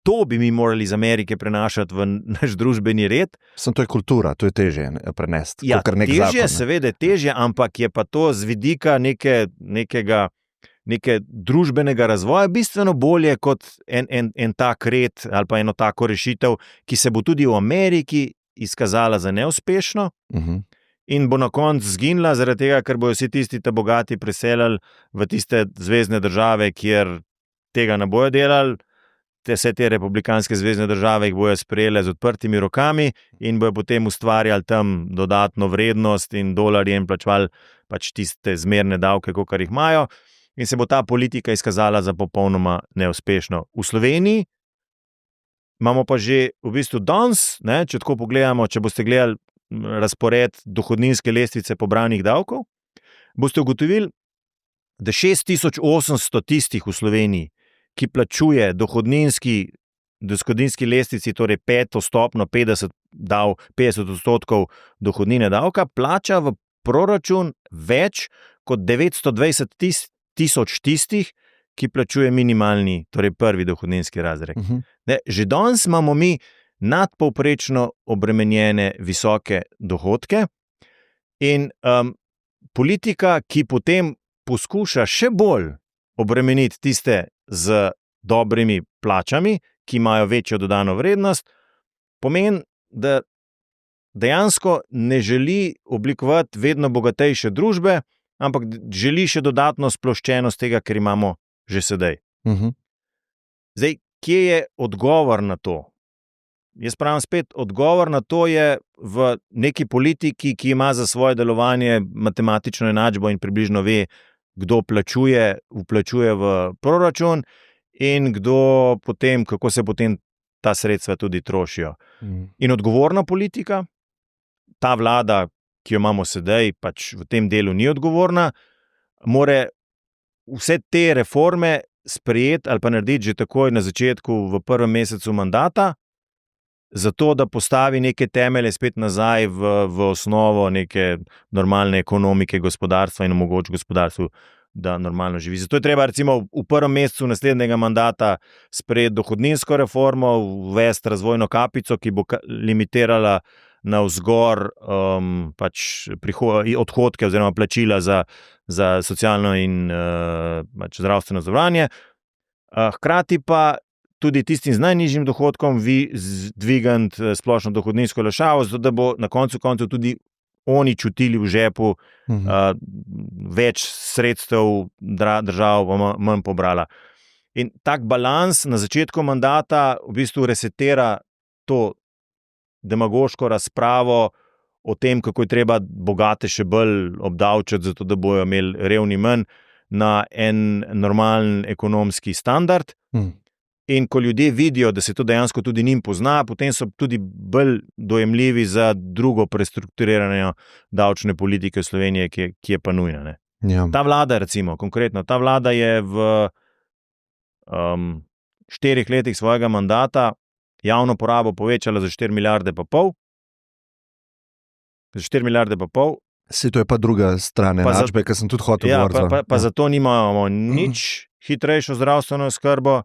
To bi mi morali iz Amerike prenašati v naš družbeni red. To je kultura, to je težje prenesti. Ja, težje, seveda težje, ampak je pa to z vidika nekega družbenega razvoja bistveno bolje kot en tak red ali pa eno tako rešitev, ki se bo tudi v Ameriki izkazala za neuspešno in bo na koncu zginila zaradi tega, ker bojo vsi tisti ta bogati preselili v tiste zvezne države, kjer tega ne bojo delali. Vse te republikanske zvezne države jih bojo sprejele z odprtimi rokami in bojo potem ustvarjali tam dodatno vrednost in dolarje in plačevali pač tiste zmerne davke, kakor jih imajo, in se bo ta politika izkazala za popolnoma neuspešno. V Sloveniji imamo pa že v bistvu danes, če tako pogledamo, če boste gledali razpored dohodninske lestvice pobranih davkov, boste ugotovili, da 6800 tistih v Sloveniji, ki plačuje dohodninski lestvici, torej 5. stopnjo, 50% dohodnine davka, plača v proračun več kot 920 tisoč tistih, ki plačuje minimalni, torej prvi dohodninski razred. Že danes imamo mi nadpovprečno obremenjene visoke dohodke in politika, ki potem poskuša še bolj obremeniti tiste z dobrimi plačami, ki imajo večjo dodano vrednost, pomeni, da dejansko ne želi oblikovati vedno bogatejše družbe, ampak želi še dodatno sploščenost tega, ker imamo že sedaj. Zdaj, kje je odgovor na to? Jaz pravim spet, odgovor na to je v neki politiki, ki ima za svoje delovanje matematično enačbo in približno ve, kdo vplačuje v proračun in kdo potem, kako se potem ta sredstva tudi trošijo. In odgovorna politika, ta vlada, ki jo imamo sedaj, pač v tem delu ni odgovorna, mora vse te reforme sprejeti ali pa narediti že takoj na začetku v prvem mesecu mandata, zato da postavi neke temelje spet nazaj v osnovo neke normalne ekonomike, gospodarstva in omogoči gospodarstvu, da normalno živi. Zato je treba recimo v prvem mesecu naslednjega mandata sprejeti dohodninsko reformo, uvesti razvojno kapico, ki bo limitirala navzgor pač odhodke oziroma plačila za socialno in pač zdravstveno zavarovanje. Hkrati pa tudi tistim z najnižjim dohodkom dvigant splošno dohodninsko olajšavo, zato da bo na koncu koncev tudi oni čutili v žepu več sredstev, država manj pobrala. In tak balans na začetku mandata v bistvu resetira to demagoško razpravo o tem, kako je treba bogate še bolj obdavčiti, zato da bojo imeli revni manj, na en normalen ekonomski standard. In ko ljudje vidijo, da se to dejansko tudi njim pozna, potem so tudi bolj dojemljivi za drugo prestrukturiranje davčne politike v Sloveniji, ki je pa nujna. Ne? Ja. Ta vlada, recimo, konkretno, ta vlada je v 4 letih svojega mandata javno porabo povečala za 4,5 milijarde. Za 4,5 milijarde. Se to je pa druga stran enačbe, ker sem tudi hotel govoriti. Pa zato nimamo nič hitrejšo zdravstveno oskrbo,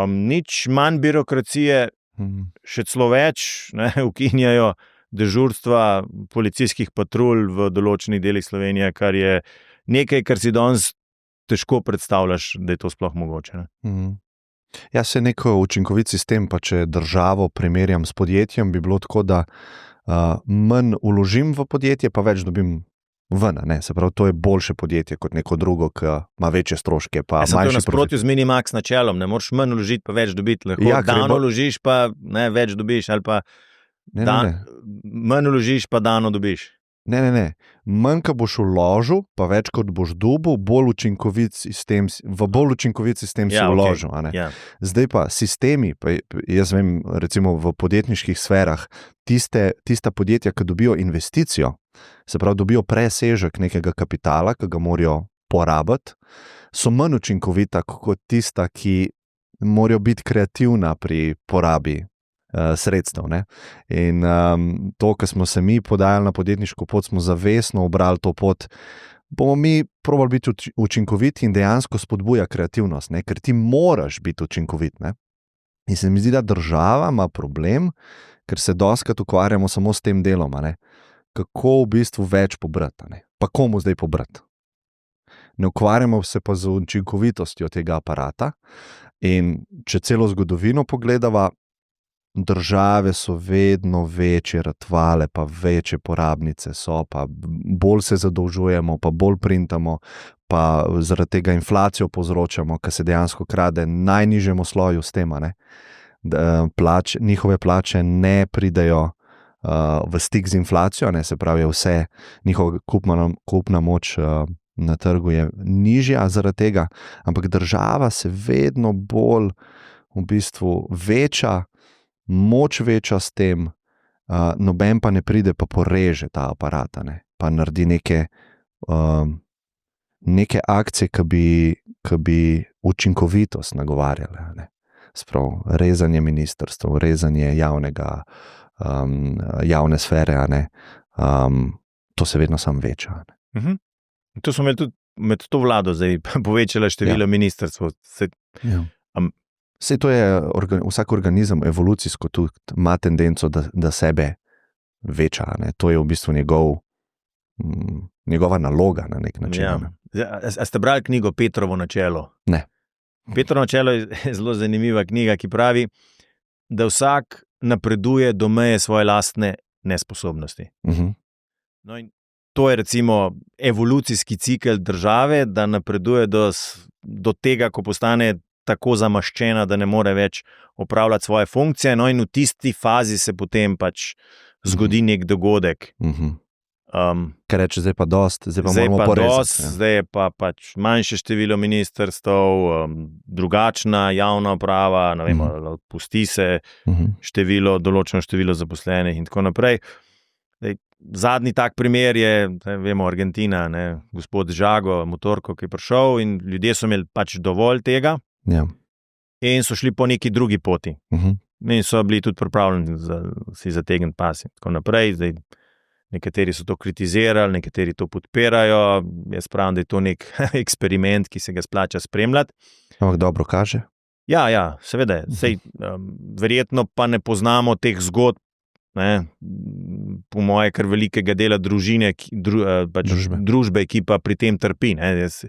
nič manj birokracije, še celo več, ukinjajo dežurstva policijskih patrulj v določenih delih Slovenije, kar je nekaj, kar si danes težko predstavljaš, da je to sploh mogoče. Ja, se neko učinkovit sistem, pa če državo primerjam s podjetjem, bi bilo tako, da manj vložim v podjetje, pa več dobim ven, ne? Se pravi, to je boljše podjetje kot neko drugo, ki ima večje stroške. Pa to je nasprotju z minimax načelom, ne moreš manj vložiti, pa več dobiti. Lahko dano vložiš, pa več dobiš, ali pa manj vložiš, pa dano dobiš. Ne. Manj, ko boš vložil, pa več kot boš dobil, v bolj učinkovit sistem si vložil. Okay. Zdaj pa sistemi, pa jaz vem, recimo v podjetniških sferah, tista podjetja, ki dobijo investicijo, se pravi, dobijo presežek nekega kapitala, ki ga morajo porabiti, so manj učinkovita kot tista, ki morajo biti kreativna pri porabi sredstev. Ne? In to, ko smo se mi podajali na podjetniško pot, smo zavestno obrali to pot, bomo mi probali biti učinkoviti in dejansko spodbuja kreativnost, ne? Ker ti moraš biti učinkovit. Ne? In se mi zdi, da država ima problem, ker se dostakrat ukvarjamo samo s tem delom, ne? Kako v bistvu več pobrati, ne? Pa komu zdaj pobrati. Ne ukvarjamo se pa z učinkovitostjo tega aparata in če celo zgodovino pogledava, države so vedno večje ratvale, pa večje porabnice so, pa bolj se zadolžujemo, pa bolj printamo, pa zaradi tega inflacijo povzročamo, ker se dejansko krade najnižjemu sloju s tem, ne? Njihove plače ne pridejo v stik z inflacijo, ne, se pravi, vse njihova kupna moč na trgu je nižja zaradi tega, ampak država se vedno bolj v bistvu veča, moč veča s tem, noben pa ne pride pa poreže ta aparat, ne, pa naredi neke akcije, ki bi učinkovitost nagovarjale, ne. Sprav, rezanje ministrstev, rezanje javne sfere, ne, to se vedno sam veča. Ne. To smo imeli tudi med to vlado zdaj povečala število ministrstv. Sej to je, vsak organizem evolucijsko tudi ima tendenco, da sebe veča, ne. To je v bistvu njegova naloga na nek način. Ja. A ste brali knjigo Petrovo načelo? Ne. Petrovo načelo je zelo zanimiva knjiga, ki pravi, da vsak napreduje do meje svoje lastne nesposobnosti. No, in to je recimo evolucijski cikel države, da napreduje do tega, ko postane tako zamaščena, da ne more več opravljati svoje funkcije, no in v tisti fazi se potem pač zgodi nek dogodek. Ker reče, zdaj pa dost, zdaj pa moramo porezati. Zdaj je pa pač manjše število ministrstev, drugačna javna uprava, ne vem, odpusti se določeno število zaposlenih in tako naprej. Zadnji tak primer je, vemo, Argentina, gospod Žago, Motorko, ki je prišel in ljudje so imeli pač dovolj tega in so šli po neki drugi poti. In so bili tudi pripravljeni si zategniti pas in tako naprej. Zdaj, nekateri so to kritizirali, nekateri to podpirajo. Jaz pravim, da je to nek eksperiment, ki se ga splača spremljati. Ampak dobro kaže. Ja, seveda. Verjetno pa ne poznamo teh zgodb, po moje kar velikega dela družine, družbe, ki pa pri tem trpi. Jaz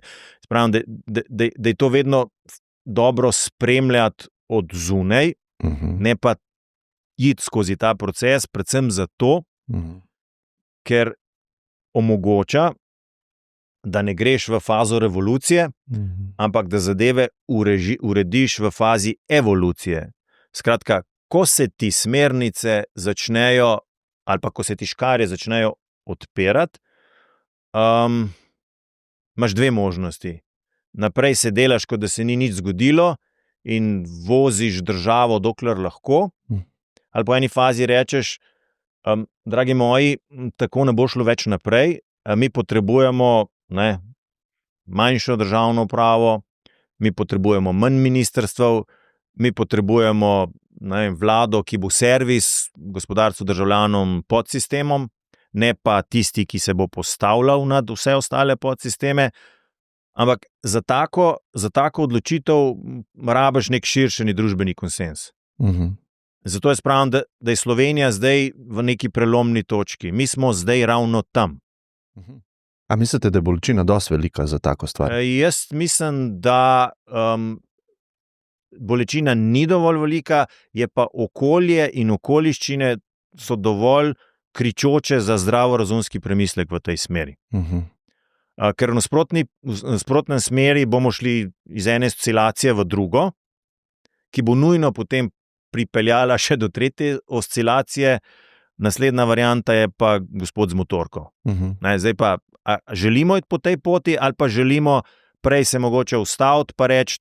pravim, da je to vedno dobro spremljati od zunaj, ne pa iti skozi ta proces, predvsem zato, ker omogoča, da ne greš v fazo revolucije, ampak da zadeve urediš v fazi evolucije. Skratka, ko se ti smernice začnejo, ali pa ko se ti škarje začnejo odpirati, imaš dve možnosti. Naprej se delaš, kot da se ni nič zgodilo in voziš državo, dokler lahko, ali po eni fazi rečeš, dragi moji, tako ne bo šlo več naprej, mi potrebujemo manjšo državno upravo, mi potrebujemo manj ministrstev, mi potrebujemo vlado, ki bo servis gospodarstvu, državljanom, podsistemom, ne pa tisti, ki se bo postavljal nad vse ostale podsisteme, ampak za tako odločitev rabiš nek širšeni družbeni konsens. Zato jaz pravim, da je Slovenija zdaj v neki prelomni točki. Mi smo zdaj ravno tam. A mislite, da je bolečina dosti velika za tako stvar? Jaz mislim, da bolečina ni dovolj velika, je pa okolje in okoliščine so dovolj kričoče za zdravorazumski premislek v tej smeri. Ker v nasprotnem smeri bomo šli iz ene oscilacije v drugo, ki bo nujno potem pripeljala še do tretje oscilacije, naslednja varianta je pa gospod z Motorko. Zdaj pa, želimo iti po tej poti ali pa želimo prej se mogoče ustaviti pa reči,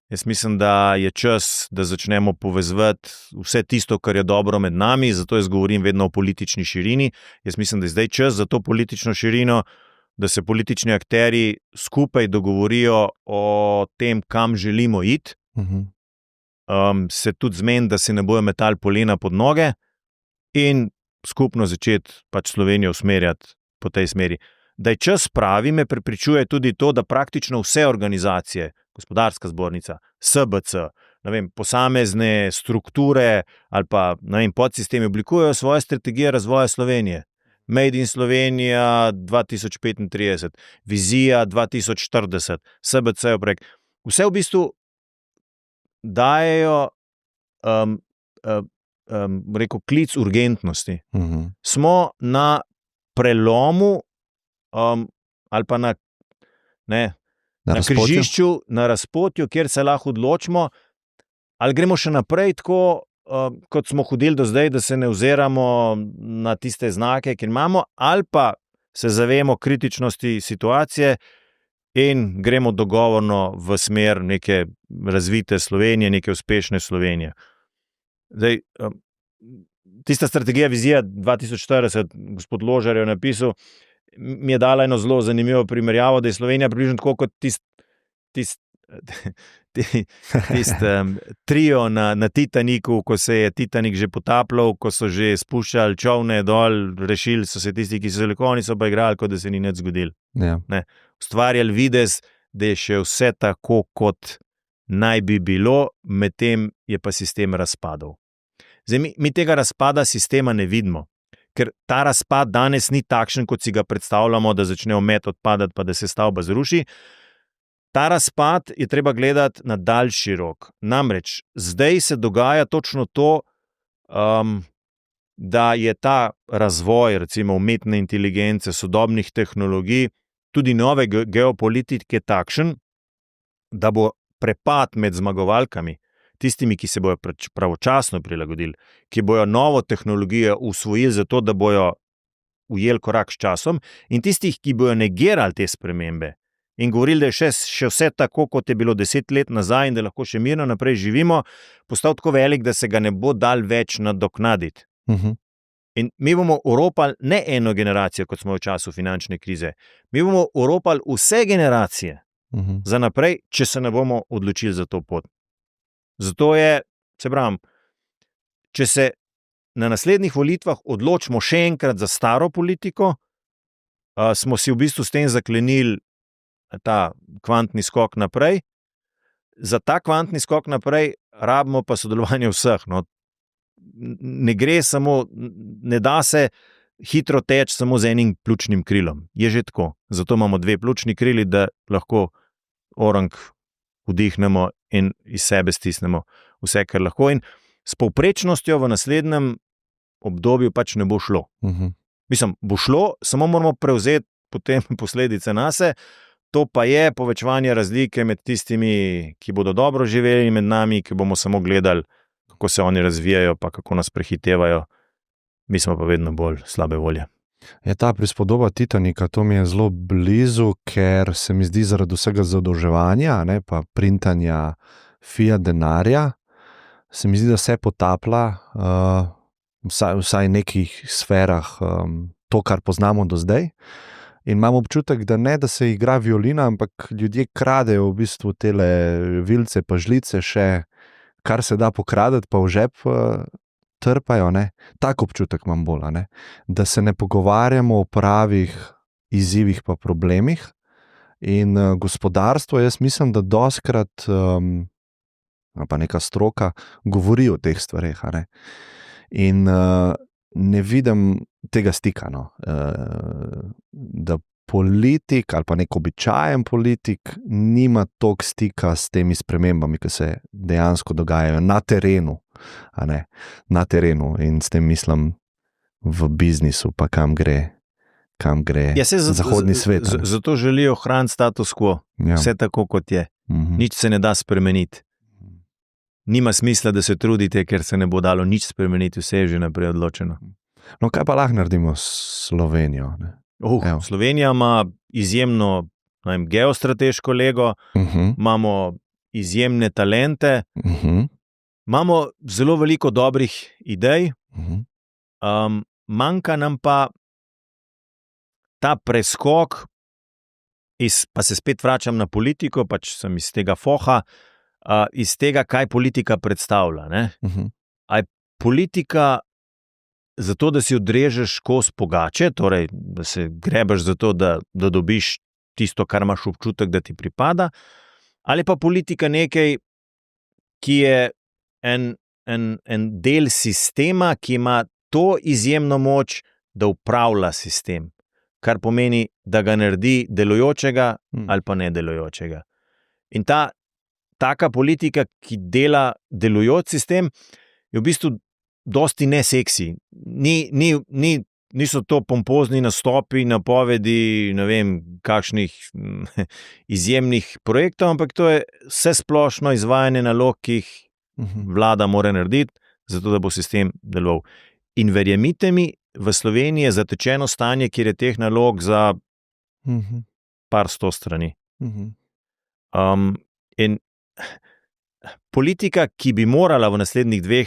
jaz mislim, da je čas, da začnemo povezovati vse tisto, kar je dobro med nami, zato jaz govorim vedno o politični širini. Jaz mislim, da je zdaj čas za to politično širino, da se politični akterji skupaj dogovorijo o tem, kam želimo iti, se tudi zmeni, da se ne bojo metali polena pod noge in skupno začeti pač Slovenijo usmerjati po tej smeri. Da je čas pravi, me prepričuje tudi to, da praktično vse organizacije, Gospodarska zbornica, SBC, posamezne strukture ali pa podsistemi oblikujejo svoje strategije razvoja Slovenije. Made in Slovenija 2035, vizija 2040, SBC projekt. Vse v bistvu dajejo klic urgentnosti. Smo na prelomu ali pa na križišču, na razpotju, kjer se lahko odločimo, ali gremo še naprej tako, kot smo hodili do zdaj, da se ne oziramo na tiste znake, ki imamo, ali pa se zavemo kritičnosti situacije in gremo dogovorno v smer neke razvite Slovenije, neke uspešne Slovenije. Zdaj, tista strategija vizija 2040, gospod Ložar je napisal, mi je dala eno zelo zanimivo primerjavo, da je Slovenija približno tako kot trio na Titaniku, ko se je Titanik že potapljal, ko so že spuščali čolne dol, rešili so se tisti, ki so oni so pa igrali, kot da se ni nič zgodilo. Ustvarjali videz, da je še vse tako, kot naj bi bilo, medtem je pa sistem razpadal. Zdaj, mi tega razpada sistema ne vidimo, ker ta razpad danes ni takšen, kot si ga predstavljamo, da začne omet odpadati, pa da se stavba zruši. ta razpad je treba gledati na daljši rok. Namreč, zdaj se dogaja točno to, da je ta razvoj, recimo umetne inteligence, sodobnih tehnologij, tudi nove geopolitike takšen, da bo prepad med zmagovalkami, tistimi, ki se bojo pravočasno prilagodili, ki bojo novo tehnologijo usvojili zato, da bojo ujeli korak s časom, in tistih, ki bojo negirali te spremembe in govorili, da je še vse tako, kot je bilo 10 let nazaj in da lahko še mirno naprej živimo, postal tako velik, da se ga ne bo dal več nadoknaditi. In mi bomo oropali ne eno generacijo, kot smo v času finančne krize, mi bomo oropali vse generacije za naprej, če se ne bomo odločili za to pot. Zato je, se pravim, če se na naslednjih volitvah odločimo še enkrat za staro politiko, smo si v bistvu s tem zaklenili ta kvantni skok naprej. Za ta kvantni skok naprej rabimo pa sodelovanje vseh. No. Ne gre samo, ne da se hitro teči samo z enim pljučnim krilom. Je že tako. Zato imamo 2 pljučni krili, da lahko orang vdihnemo in iz sebe stisnemo vse, kar lahko. In s povprečnostjo v naslednjem obdobju pač ne bo šlo. Mislim, bo šlo, samo moramo prevzeti potem posledice nase. To pa je povečevanje razlike med tistimi, ki bodo dobro živeli, in med nami, ki bomo samo gledali, kako se oni razvijajo, pa kako nas prehitevajo. Mi smo pa vedno bolj slabe volje. Je ta prispodoba Titanika, to mi je zelo blizu, ker se mi zdi zaradi vsega zadolževanja, ne, pa printanja fiat denarja, se mi zdi, da se potaplja vsaj v nekih sferah to, kar poznamo do zdaj. In imam občutek, da ne, da se igra violina, ampak ljudje kradejo v bistvu tele vilce pa žlice še, kar se da pokradeti, pa v žep trpajo, ne. Tak občutek imam bolj, ne. Da se ne pogovarjamo o pravih izzivih pa problemih. In gospodarstvo, jaz mislim, da dostikrat, pa neka stroka, govori o teh stvareh, ne. In ne vidim tega stika, no. Da politik ali pa nek običajen politik nima toliko stika s temi spremembami, ki se dejansko dogajajo na terenu, a ne, na terenu, in s tem mislim v biznisu, pa kam gre zahodni svet. Zato želijo ohraniti status quo, vse tako, kot je. Nič se ne da spremeniti. Nima smisla, da se trudite, ker se ne bo dalo nič spremeniti, vse je že naprej odločeno. No, kaj pa lahko naredimo s Slovenijo? Slovenija ima izjemno, geostrateško lego, imamo izjemne talente, imamo zelo veliko dobrih idej, manjka nam pa ta preskok, pa se spet vračam na politiko, pač sem iz tega foha, iz tega, kaj politika predstavlja. Ne? A je politika zato, da si odrežeš kos pogače, torej, da se grebaš zato, da dobiš tisto, kar imaš občutek, da ti pripada, ali pa politika nekaj, ki je en del sistema, ki ima to izjemno moč, da upravlja sistem, kar pomeni, da ga naredi delujočega ali pa nedelujočega. In taka politika, ki dela delujoč sistem, je v bistvu dosti neseksi. Niso to pompozni nastopi, napovedi, ne vem, kakšnih izjemnih projektov, ampak to je vse splošno izvajanje nalog, ki jih vlada mora narediti, zato da bo sistem deloval. In verjemite mi, v Sloveniji je zatečeno stanje, kjer je teh nalog za par 100 strani. In politika, ki bi morala v naslednjih 2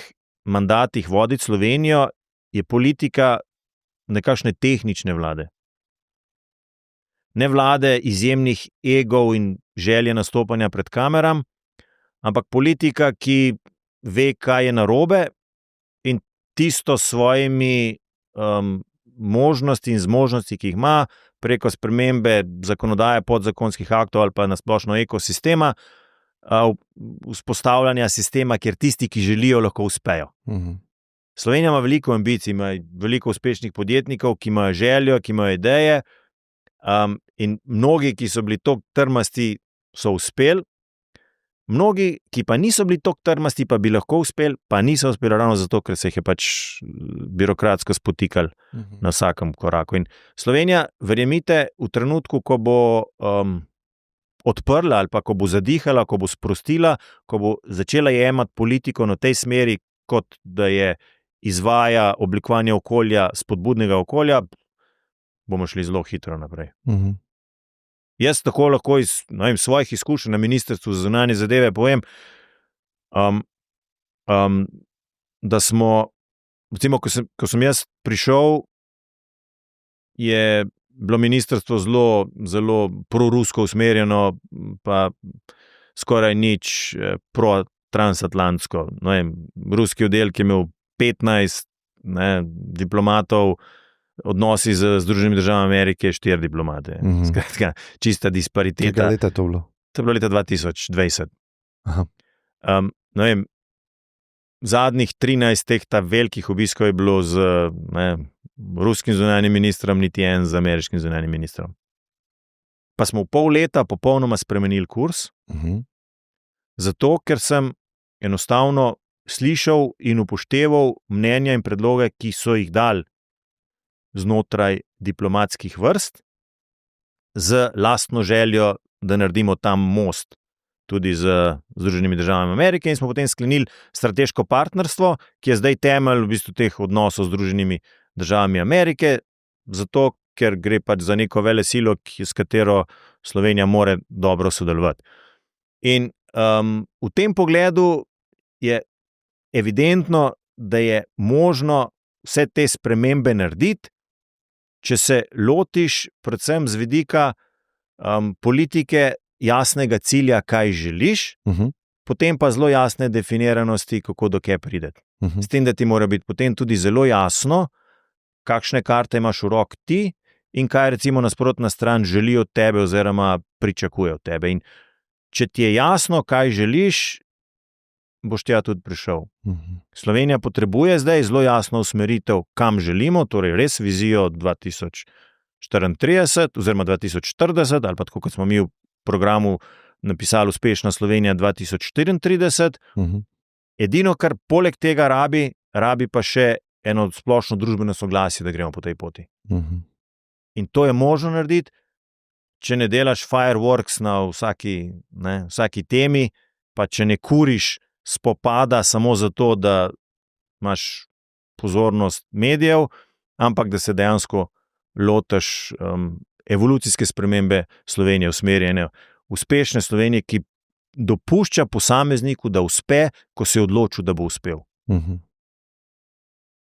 mandatih voditi Slovenijo, je politika nekakšne tehnične vlade. Ne vlade izjemnih egov in želje nastopanja pred kameram, ampak politika, ki ve, kaj je narobe, in tisto s svojimi možnosti in zmožnosti, ki jih ima, preko spremembe zakonodaje, podzakonskih aktov ali pa nasplošno ekosistema, vzpostavljanja sistema, kjer tisti, ki želijo, lahko uspejo. Slovenija ima veliko ambicij, ima veliko uspešnih podjetnikov, ki imajo željo, ki imajo ideje, in mnogi, ki so bili toliko trmasti, so uspeli, mnogi, ki pa niso bili tako trmasti, pa bi lahko uspeli, pa niso uspeli ravno zato, ker se jih je pač birokratsko spotikali na vsakem koraku. In Slovenija, verjemite, v trenutku, ko bo odprla ali pa ko bo zadihala, ko bo sprostila, ko bo začela jemati politiko na tej smeri, kot da je izvaja oblikovanje okolja, spodbudnega okolja, bomo šli zelo hitro naprej. Jaz tako lahko iz svojih izkušenj na Ministrstvu za zunanje zadeve povem, da smo, recimo, ko sem jaz prišel, je bilo ministrstvo zelo prorusko usmerjeno, pa skoraj nič pro-transatlantsko. Ruski oddelek je imel 15 diplomatov, odnosi z Združenimi državami Amerike 4 diplomate. Skratka, čista dispariteta. Kega leta je to bilo? To je bilo leta 2020. Zadnjih 13 teh velikih obiskov je bilo z ruskim zunanjim ministrom, niti en z ameriškim zunanjim ministrom. Pa smo v pol leta popolnoma spremenili kurs, zato ker sem enostavno slišal in upošteval mnenja in predloge, ki so jih dali znotraj diplomatskih vrst, z lastno željo, da naredimo tam most tudi z Združenimi državami Amerike, in smo potem sklenili strateško partnerstvo, ki je zdaj temelj v bistvu teh odnosov z Združenimi državami Amerike, zato ker gre pač za neko velesilo, s katero Slovenija more dobro sodelovati. In v tem pogledu je evidentno, da je možno vse te spremembe narediti, če se lotiš predvsem z vidika politike jasnega cilja, kaj želiš, potem pa zelo jasne definiranosti, kako do kje prideti. S tem, da ti mora biti potem tudi zelo jasno, kakšne karte imaš v roki ti in kaj recimo nasprotna stran želi od tebe oziroma pričakuje od tebe. In če ti je jasno, kaj želiš, boš tja tudi prišel. Slovenija potrebuje zdaj zelo jasno usmeritev, kam želimo, torej res vizijo 2034 oziroma 2040, ali pa tako, kot smo mi v programu napisali Uspešna Slovenija 2034. Edino, kar poleg tega rabi pa še eno splošno družbeno soglasje, da gremo po tej poti. In to je možno narediti, če ne delaš fireworks na vsaki temi, pa če ne kuriš spopada samo zato, da imaš pozornost medijev, ampak da se dejansko lotiš evolucijske spremembe Slovenije, usmerjene uspešne Slovenije, ki dopušča posamezniku, da uspe, ko se je odločil, da bo uspel.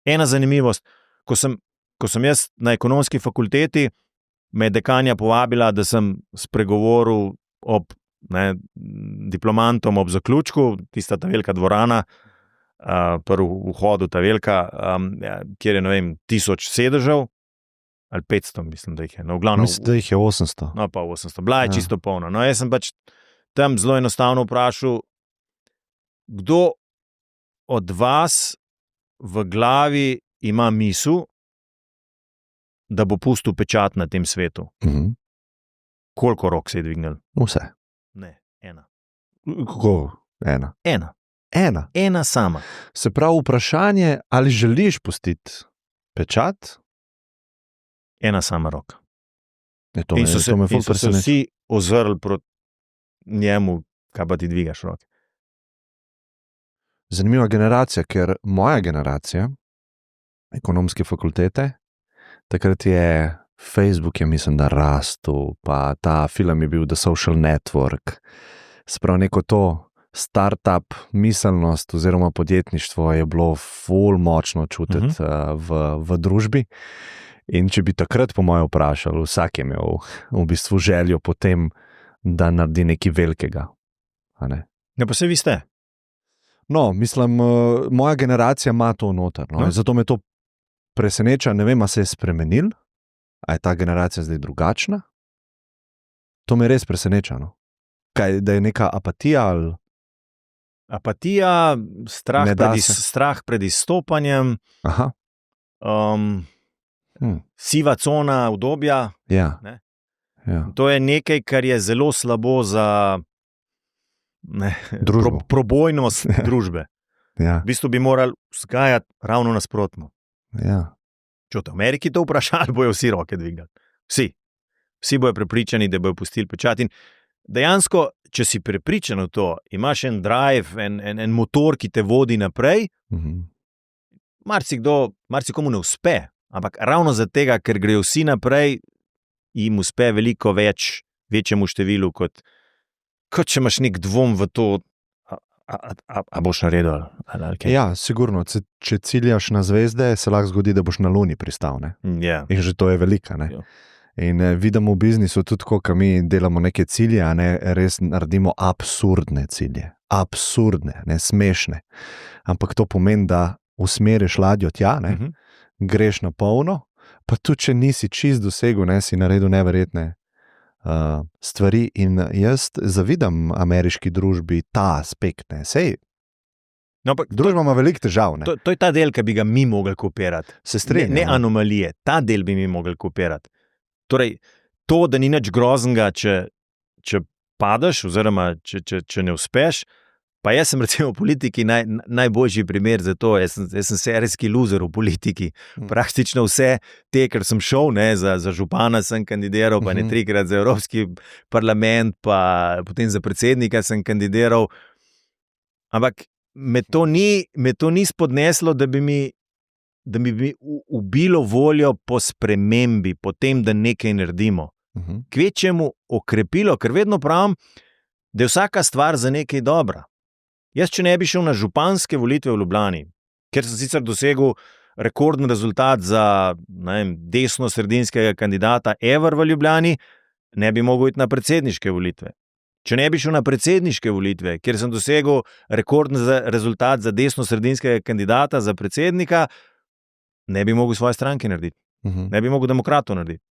Ena zanimivost, ko sem jaz na ekonomski fakulteti, me je dekanja povabila, da sem spregovoril ob diplomantom ob zaključku, tista ta velika dvorana, prvi vhodu ta velika, kjer je 1000 sedežev, ali 500, mislim, da jih je. No, mislim, da jih je 800. No, pa 800. Bila je čisto polna. No, jaz sem pač tam zelo enostavno vprašal, kdo od vas v glavi ima misel, da bo pustil pečat na tem svetu? Koliko rok se je dvignil? Vse. Ne, ena. Kako? Ena. Ena sama. Se pravi vprašanje, ali želiš pustiti pečat? Ena sama roka. In so se vsi ozrli proti njemu, kaj pa ti dvigaš roke. Zanimiva generacija, ker moja generacija, ekonomske fakultete, takrat je Facebook, mislim, da rastel, pa ta film je bil The Social Network. Sprav neko to startup miselnost oziroma podjetništvo je bilo ful močno čutiti v družbi. In če bi takrat po moje vprašali, vsak je imel v bistvu željo potem, da naredi nekaj velikega. Ja, pa se vi ste. No, mislim, moja generacija ima to noter. No? Zato me to preseneča, ne vem, a se je spremenil, a je ta generacija zdaj drugačna. To me res preseneča. No? Kaj, da je neka apatija ali... Apatija, strah pred izstopanjem, siva cona udobja. Ja. Ja. To je nekaj, kar je zelo slabo za Družbo. probojnost družbe. Ja. V bistvu bi morali vzgajati ravno nasprotno. Ja. Če v Ameriki to vprašali, bojo vsi roke dvigali. Vsi bojo prepričani, da bojo pustili pečat. In dejansko, če si prepričan v to, imaš en drive, en motor, ki te vodi naprej, marsikomu ne uspe, ampak ravno zato, ker grejo vsi naprej, jim uspe veliko več, večjemu številu, kot če imaš nek dvom v to, a boš naredil ali kaj. Ja, sigurno. Če ciljaš na zvezde, se lahko zgodi, da boš na Luni pristal. Ne? Ja. In že to je velika. Ne? Ja. In vidimo v biznisu tudi, ko mi delamo neke cilje, a ne res naredimo absurdne cilje. Absurdne, ne smešne. Ampak to pomeni, da usmeriš ladjo tja, ne? Greš na polno, pa tudi če nisi čist dosegel, ne, si naredil neverjetne stvari. In jaz zavidam ameriški družbi ta aspekt. Ne. Sej, No, družba ima veliko težav. Ne. To je ta del, ki bi ga mi mogli kopirati. Se strinjam. Ne anomalije, ta del bi mi mogli kopirati. Torej, to, da ni nič groznega, če padeš, oziroma če ne uspeš. Pa jaz sem recimo v politiki najboljši primer za to. Jaz sem serijski loser v politiki. Praktično vse te, ker sem šel, ne, za župana sem kandidiral, pa ne 3-krat za Evropski parlament, pa potem za predsednika sem kandidiral. Ampak me to ni spodneslo, da bi mi ubilo voljo po spremembi, po tem, da nekaj naredimo. Kvečjemu okrepilo, ker vedno pravim, da je vsaka stvar za nekaj dobra. Jaz, če ne bi šel na županske volitve v Ljubljani, ker sem sicer dosegel rekorden rezultat za desno-sredinskega kandidata ever v Ljubljani, ne bi mogel iti na predsedniške volitve. Če ne bi šel na predsedniške volitve, ker sem dosegel rekorden rezultat za desno-sredinskega kandidata za predsednika, ne bi mogel svoje stranke narediti. Ne bi mogel demokratov narediti.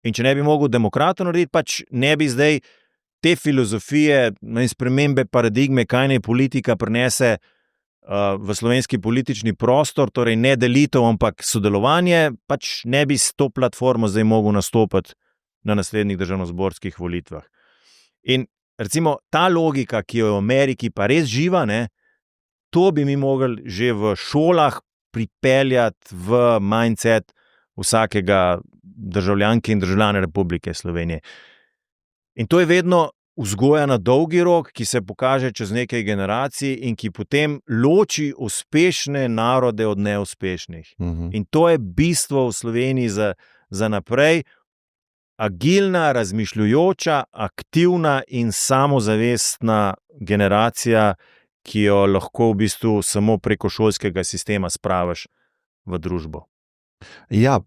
In če ne bi mogel demokratov narediti, pač ne bi zdaj te filozofije in spremembe paradigme, kaj naj politika prinese v slovenski politični prostor, torej ne delitev, ampak sodelovanje, pač ne bi s to platformo zdaj mogel nastopati na naslednjih državnozborskih volitvah. In recimo ta logika, ki jo je v Ameriki pa res živa, ne, to bi mi mogli že v šolah pripeljati v mindset vsakega državljanke in državljana Republike Slovenije. In to je vedno vzgoja na dolgi rok, ki se pokaže čez nekaj generacij in ki potem loči uspešne narode od neuspešnih. In to je bistvo v Sloveniji za naprej. Agilna, razmišljujoča, aktivna in samozavestna generacija, ki jo lahko v bistvu samo preko šolskega sistema spraviš v družbo. Ja,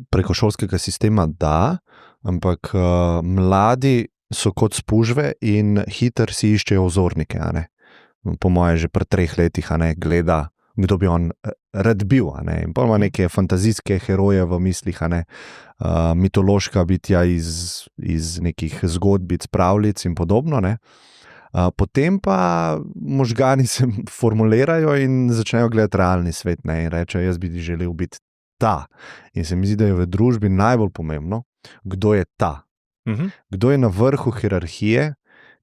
preko šolskega sistema da, ampak mladi so kot spužve in hitro si iščejo vzornike. Po moje že pri 3 letih gleda, kdo bi on rad bil. In pa ima neke fantazijske heroje v mislih, mitološka bitja iz nekih zgodbic, pravljic in podobno. Potem pa možgani se formulirajo in začnejo gledati realni svet, in rečejo, jaz bi želel biti ta. In se mi zdi, da je v družbi najbolj pomembno, kdo je ta. Kdo je na vrhu hierarhije,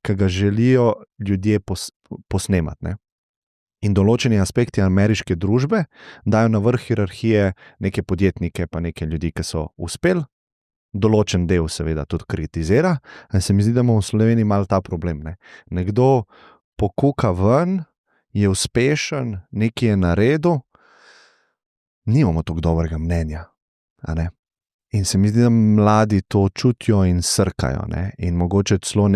ki ga želijo ljudje posnemati. In določeni aspekti ameriške družbe dajo na vrh hierarhije neke podjetnike, pa neke ljudi, ki so uspeli. Določen del seveda tudi kritizira, in se mi zdi, da imamo v Sloveniji malo ta problem. Nekdo pokuka ven, je uspešen, nekaj je naredil, nimamo tako dobrega mnenja. In se mi zdi, da mladi to čutijo in srkajo. In mogoče celo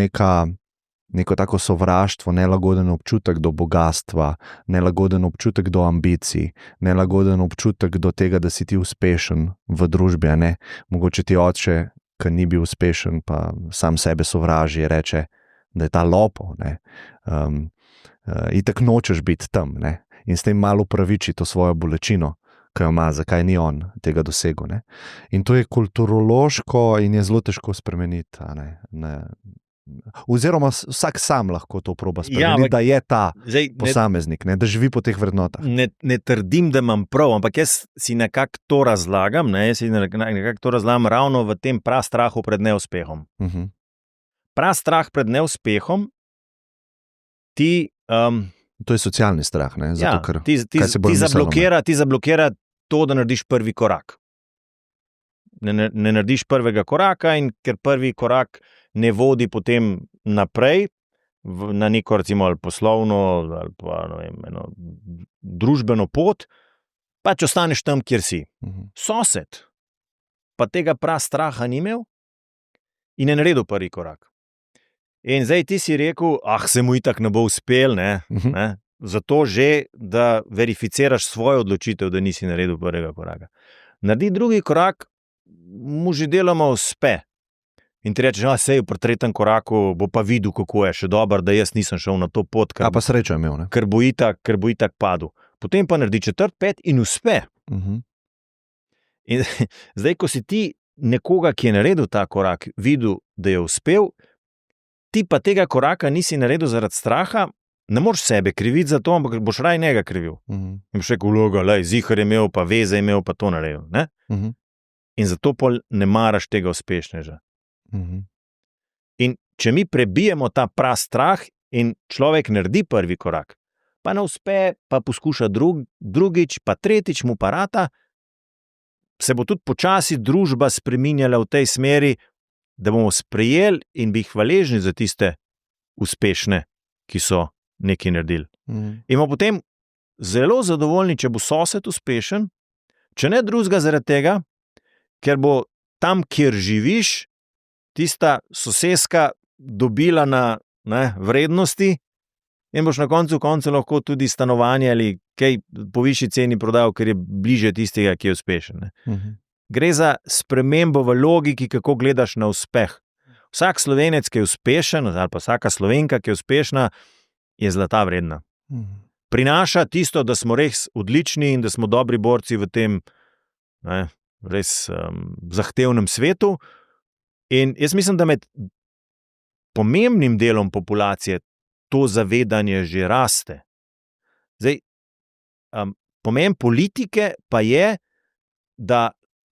neko tako sovraštvo, nelagoden občutek do bogatstva, nelagoden občutek do ambicij, nelagoden občutek do tega, da si ti uspešen v družbi. Mogoče ti oče, ki ni bil uspešen, pa sam sebe sovraži, reče, da je ta lopov. Itak nočeš biti tam. In s tem malo upraviči to svojo bolečino, ki jo ima, zakaj ni on tega dosegel. In to je kulturološko in je zelo težko spremeniti. Oziroma vsak sam lahko to proba Ja, spremeniti, da je ta Zdaj, posameznik, ne, da živi po teh vrednotah. ne trdim, da imam prav, ampak jaz si nekako to razlagam, jaz si nekako to razlagam ravno v tem prastrahu pred neuspehom. Prastrah pred neuspehom ti To je socialni strah, ne? Zato, ker, ti zablokira to, da narediš prvi korak. Ne narediš prvega koraka, in ker prvi korak ne vodi potem naprej na neko, recimo, ali poslovno ali pa eno družbeno pot, pač ostaneš tam, kjer si. Sosed pa tega prastraha ni imel in je naredil prvi korak. In zdaj ti si rekel, se mu itak ne bo uspel, ne? Zato že, da verificiraš svojo odločitev, da nisi naredil prvega koraka. Naredi drugi korak, mu že deloma uspe. In ti rečeš, sej pri tretjem koraku bo pa videl, kako je še dobro, da jaz nisem šel na to pot, pa srečo imel, ne? Ker bo itak padel. Potem pa naredi četrt, pet in uspe. In zdaj, ko si ti nekoga, ki je naredil ta korak, videl, da je uspel, ti pa tega koraka nisi naredil zaradi straha, ne moreš sebe kriviti za to, ampak boš raj njega krivil. In boš rekel, zihar je imel, pa veze je imel, pa to naredil. Ne? In zato pol ne maraš tega uspešneža. In če mi prebijemo ta prastrah in človek naredi prvi korak, pa ne uspe, pa poskuša drugič, pa tretjič mu parata, se bo tudi počasi družba spreminjala v tej smeri, da bomo sprejeli in bi jih hvaležni za tiste uspešne, ki so nekaj naredili. In bomo potem zelo zadovoljni, če bo sosed uspešen, če ne drugega zaradi tega, ker bo tam, kjer živiš, tista soseska dobila na vrednosti in boš na koncu lahko tudi stanovanje ali kaj po višji ceni prodal, ker je bliže tistega, ki je uspešen. Gre za spremembo v logiki, kako gledaš na uspeh. Vsak Slovenec, ki je uspešen, ali pa vsaka Slovenka, ki je uspešna, je zlata vredna. Prinaša tisto, da smo res odlični in da smo dobri borci v tem res zahtevnem svetu. In jaz mislim, da med pomembnim delom populacije to zavedanje že raste. Zdaj, pomen politike pa je, da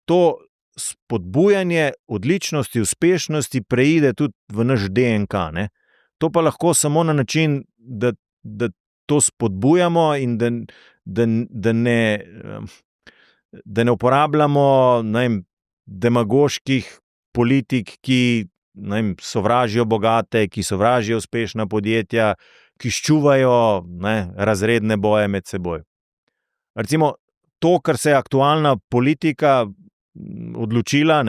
to spodbujanje odličnosti, uspešnosti preide tudi v naš DNK. Ne? To pa lahko samo na način, da to spodbujamo in da ne uporabljamo demagoških politik, ki sovražijo bogate, ki sovražijo uspešna podjetja, ki ščuvajo razredne boje med seboj. Recimo, to, kar se je aktualna politika odločila,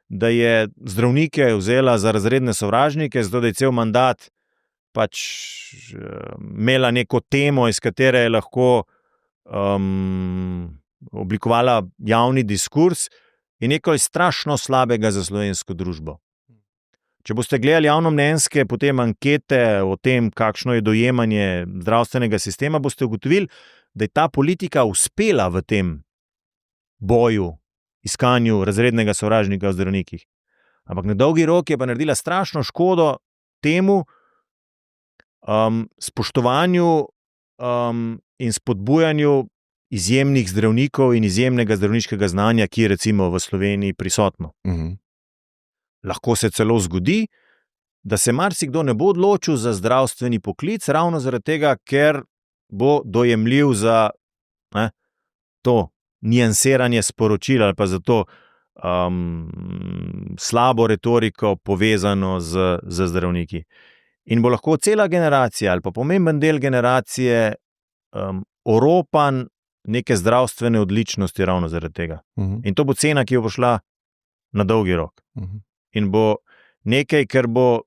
da je zdravnike vzela za razredne sovražnike, zato da je cel mandat pač imela neko temo, iz katere je lahko oblikovala javni diskurs, je nekaj strašno slabega za slovensko družbo. Če boste gledali javnomnenjske potem ankete o tem, kakšno je dojemanje zdravstvenega sistema, boste ugotovili, da je ta politika uspela v tem boju, iskanju razrednega sovražnika v zdravnikih. Ampak na dolgi rok je pa naredila strašno škodo temu spoštovanju in spodbujanju izjemnih zdravnikov in izjemnega zdravniškega znanja, ki je recimo v Sloveniji prisotno. Lahko se celo zgodi, da se marsikdo ne bo odločil za zdravstveni poklic, ravno zaradi tega, ker bo dojemljiv za to niansiranje sporočil ali pa za to slabo retoriko povezano z zdravniki. In bo lahko cela generacija ali pa pomemben del generacije oropan neke zdravstvene odličnosti ravno zaradi tega. In to bo cena, ki jo bo šla na dolgi rok. In bo nekaj, kar bo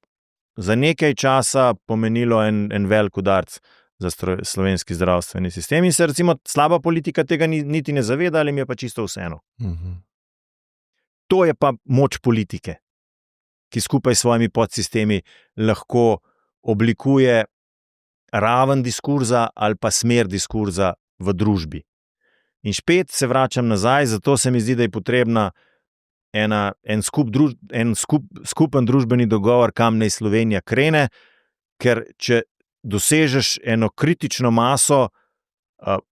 za nekaj časa pomenilo en velik udarc za slovenski zdravstveni sistem. In se recimo slaba politika tega niti ne zaveda, ali mi je pa čisto vseeno. To je pa moč politike, ki skupaj s svojimi podsistemi lahko oblikuje raven diskurza ali pa smer diskurza v družbi. In spet se vračam nazaj, zato se mi zdi, da je potrebna skupen družbeni dogovor, kam naj Slovenija krene, ker če dosežeš eno kritično maso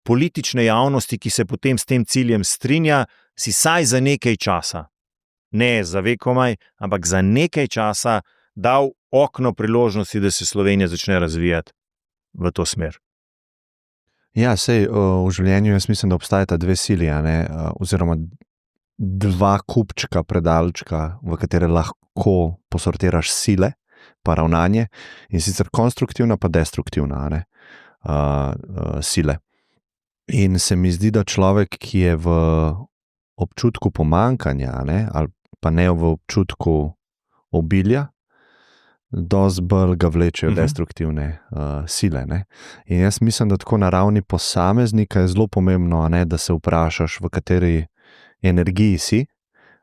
politične javnosti, ki se potem s tem ciljem strinja, si saj za nekaj časa, ne za vekomaj, ampak za nekaj časa dal okno priložnosti, da se Slovenija začne razvijati v to smer. Ja, sej v življenju jaz mislim, da obstajata dve sili, oziroma dva kupčka, predalčka, v katere lahko posortiraš sile, pa ravnanje, in sicer konstruktivna pa destruktivna sile. In se mi zdi, da človek, ki je v občutku pomanjkanja, ali pa ne v občutku obilja, dosti bolj ga vlečejo destruktivne sile. In jaz mislim, da tako na ravni posameznika je zelo pomembno, da se vprašaš, v kateri energiji si,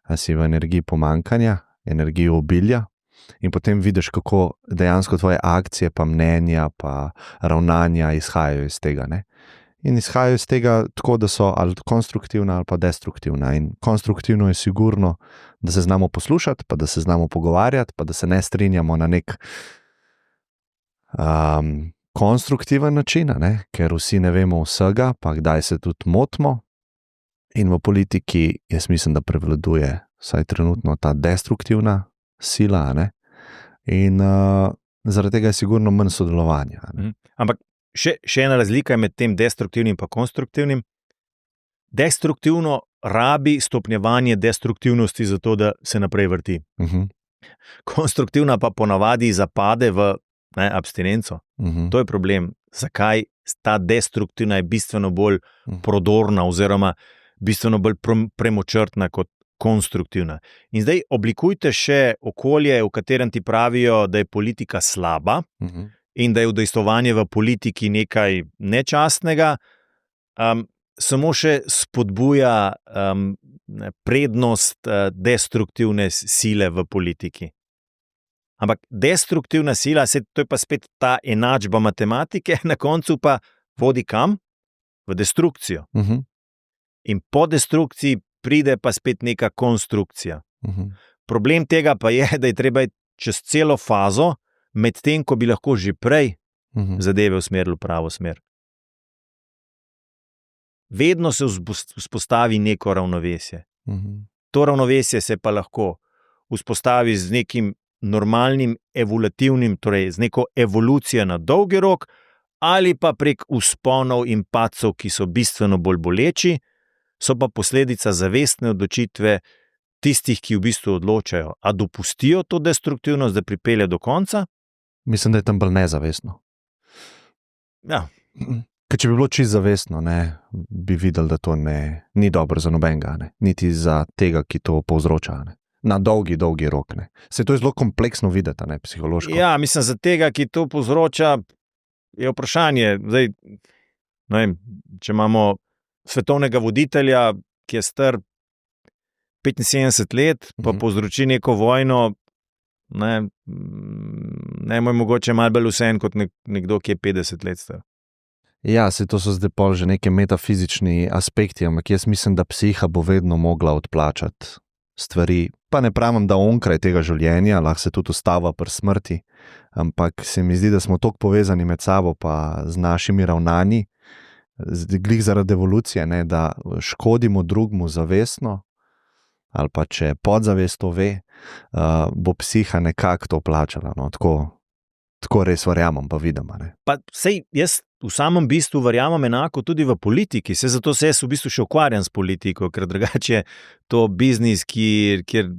ali si v energiji pomanjkanja, energiji obilja, in potem vidiš, kako dejansko tvoje akcije, pa mnenja, pa ravnanja izhajajo iz tega. In izhajajo iz tega tako, da so ali konstruktivna ali pa destruktivna. In konstruktivno je sigurno, da se znamo poslušati, pa da se znamo pogovarjati, pa da se ne strinjamo na nek konstruktiven način, ker vsi ne vemo vsega, pa kdaj se tudi motimo. In v politiki jaz mislim, da prevladuje vsaj trenutno ta destruktivna sila, in zaradi tega je sigurno manj sodelovanja. Ampak še ena razlika je med tem destruktivnim in konstruktivnim. Destruktivno rabi stopnjevanje destruktivnosti za to, da se naprej vrti. Konstruktivna pa ponavadi zapade v abstinenco. To je problem. Zakaj ta destruktivna je bistveno bolj prodorna oziroma bistveno bolj premočrtna kot konstruktivna. In zdaj oblikujte še okolje, v katerem ti pravijo, da je politika slaba, in da je udejstvovanje v politiki nekaj nečastnega, samo še spodbuja prednost destruktivne sile v politiki. Ampak destruktivna sila, to je pa spet ta enačba matematike, na koncu pa vodi kam? V destrukcijo. In po destrukciji pride pa spet neka konstrukcija. Problem tega pa je, da je treba čez celo fazo, medtem ko bi lahko že prej zadeve usmerili v pravo smer. Vedno se vzpostavi neko ravnovesje. To ravnovesje se pa lahko vzpostavi z nekim normalnim evolutivnim, torej z neko evolucijo na dolgi rok, ali pa prek vzponov in padcev, ki so bistveno bolj boleči, so pa posledica zavestne odločitve tistih, ki v bistvu odločajo, a dopustijo to destruktivnost, da pripelje do konca. Mislim, da je tam bolj nezavestno. Ja. Ker če bi bilo čisto zavestno, bi videli, da to ni dobro za nobenega, niti za tega, ki to povzroča. Na dolgi rok. Se to je zelo kompleksno videti, psihološko. Ja, mislim, za tega, ki to povzroča, je vprašanje. Zdaj, ne vem, če imamo svetovnega voditelja, ki je star 75 let, pa povzroči neko vojno, ne moj mogoče malo bolj vseeno kot nekdo, ki je 50 let star. Ja, to so zdaj pol že neke metafizični aspekti, ampak jaz mislim, da psiha bo vedno mogla odplačati stvari. Pa ne pravim, da onkraj tega življenja, lahko se tudi ustava pri smrti, ampak se mi zdi, da smo toliko povezani med sabo pa z našimi ravnanji, glih zaradi evolucije, da škodimo drugmu zavestno, ali pa če podzavest to ve, bo psiha nekako to plačala. Tako res verjamem, pa vidim. Pa sej jaz v samem bistvu verjamem enako tudi v politiki, zato se jaz v bistvu še ukvarjam s politiko, ker drugače je to biznis, kjer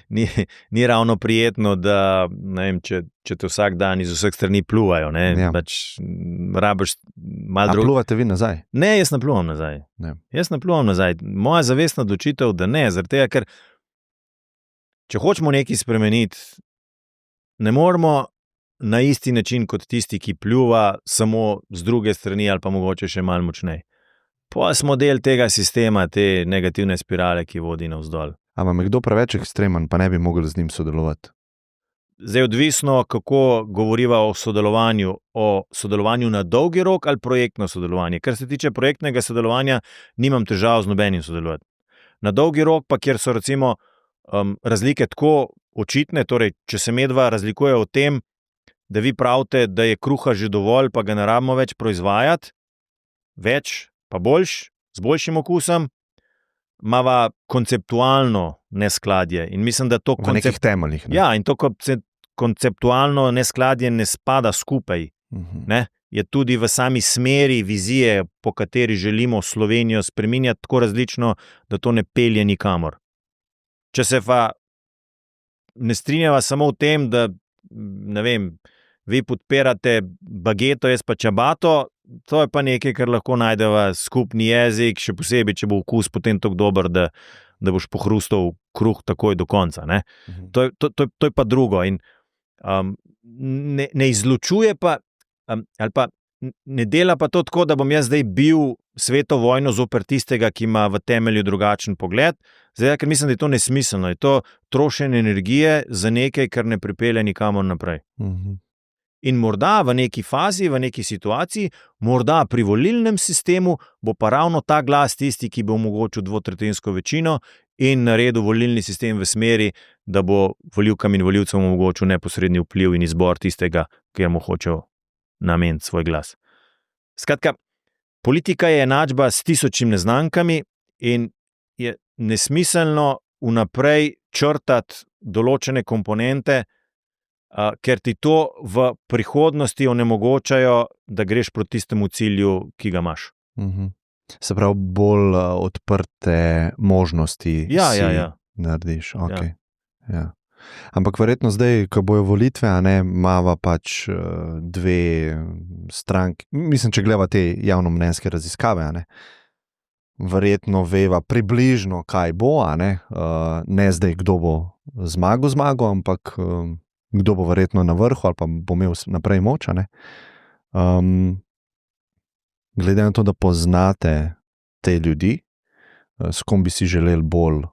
ni ravno prijetno, da ne vem, če te vsak dan iz vseh strani pluvajo. Ja. Pač rabiš malo drugega. A pluvate vi nazaj? Ne, jaz ne pluvam nazaj. Ne. Jaz ne pluvam nazaj. Moja zavestna odločitev, da ne, zaradi tega, ker če hočemo nekaj spremeniti, ne moramo na isti način kot tisti, ki pljuva, samo z druge strani ali pa mogoče še malo močnej. Pa smo del tega sistema, te negativne spirale, ki vodi navzdol. Ampak je kdo preveč ekstremen, pa ne bi mogli z njim sodelovati? Zdaj odvisno, kako govoriva o sodelovanju na dolgi rok ali projektno sodelovanje. Kar se tiče projektnega sodelovanja, nimam težav z nobenim sodelovati. Na dolgi rok pa, kjer so recimo razlike tako očitne, torej, če se medva razlikuje o tem, da vi pravite, da je kruha že dovolj, pa ga ne rabimo več proizvajati, več pa boljš, z boljšim okusom, imava konceptualno neskladje. In mislim, da to V nekih temeljih. Ne? Ja, in to konceptualno neskladje ne spada skupaj. Ne? Je tudi v sami smeri vizije, po kateri želimo Slovenijo spreminjati, tako različno, da to ne pelje nikamor. Če se pa ne strinjava samo v tem, da ne vem, vi podpirate bageto, jaz pa čabato, to je pa nekaj, kar lahko najdeva skupni jezik, še posebej, če bo okus potem tako dober, da boš pohrustal kruh takoj do konca. Ne? To je pa drugo. In ne izločuje pa, ali pa ne dela pa to tako, da bom jaz zdaj bil sveto vojno zoper tistega, ki ima v temelju drugačen pogled, zdaj, ker mislim, da je to nesmiselno, je to trošenje energije za nekaj, kar ne pripelje nikamor naprej. In morda v neki fazi, v neki situaciji, morda pri volilnem sistemu bo pa ravno ta glas tisti, ki bo omogočil dvotretjinsko večino in naredil volilni sistem v smeri, da bo volivkam in volivcem omogočil neposredni vpliv in izbor tistega, kjer mu hočejo nameniti svoj glas. Skratka, politika je enačba s tisočim neznankami in je nesmiselno vnaprej črtati določene komponente, ker ti to v prihodnosti onemogočajo, da greš proti tistemu cilju, ki ga imaš. Se pravi, bolj odprte možnosti narediš. Okay. Ja. Ampak verjetno zdaj, ko bojo volitve, imava pač dve stranki, mislim, če gledava te javnomnenjske raziskave, verjetno veva približno, kaj bo, ne zdaj, kdo bo zmagal, ampak kdo bo verjetno na vrhu ali pa bo imel naprej moč. Glede na to, da poznate te ljudi, s kom bi si želeli bolj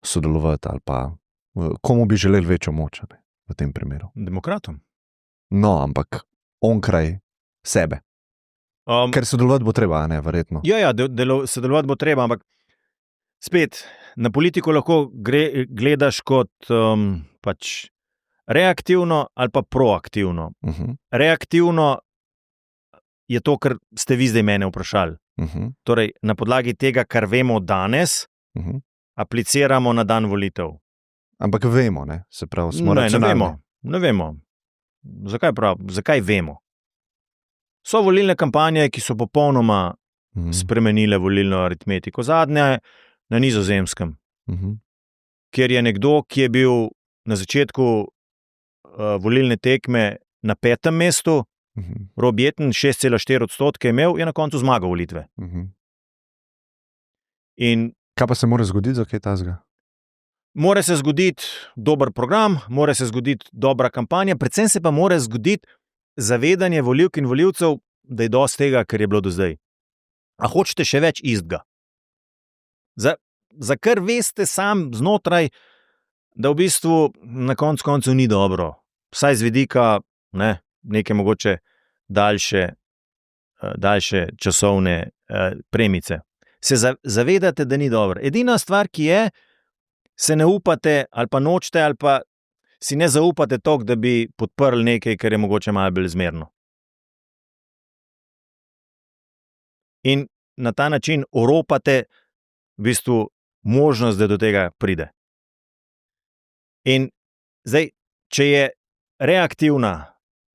sodelovati ali pa komu bi želeli večjo moč v tem primeru? Demokratom. No, ampak onkraj sebe. Ker sodelovati bo treba, verjetno. Ja, sodelovati bo treba, ampak spet, na politiko lahko gledaš kot pač reaktivno ali pa proaktivno. Reaktivno je to, kar ste vi zdaj mene vprašali. Torej, na podlagi tega, kar vemo danes, apliciramo na dan volitev. Ampak vemo, se pravi, smo racionalni. Ne vemo. Zakaj vemo? So volilne kampanje, ki so popolnoma spremenile volilno aritmetiko. Zadnja na Nizozemskem, kjer je nekdo, ki je bil na začetku volilne tekme na 5. mestu, Rob Jetten 6,4% imel, je na koncu zmagal volitve. In kaj pa se mora zgoditi za kaj takega? Mora se zgoditi dober program, mora se zgoditi dobra kampanja, predvsem se pa mora zgoditi zavedanje volivk in volivcev, da je dosti tega, kar je bilo do zdaj. A hočete še več istega? Za kar veste sam znotraj, da v bistvu na koncu ni dobro. Vsaj z vidika neke mogoče daljše časovne premice. Se zavedate, da ni dobro. Edina stvar, ki je, se ne upate ali pa nočete ali pa si ne zaupate toliko, da bi podprli nekaj, kar je mogoče malo bolj zmerno. In na ta način oropate v bistvu možnost, da do tega pride. In zdaj, če je reaktivna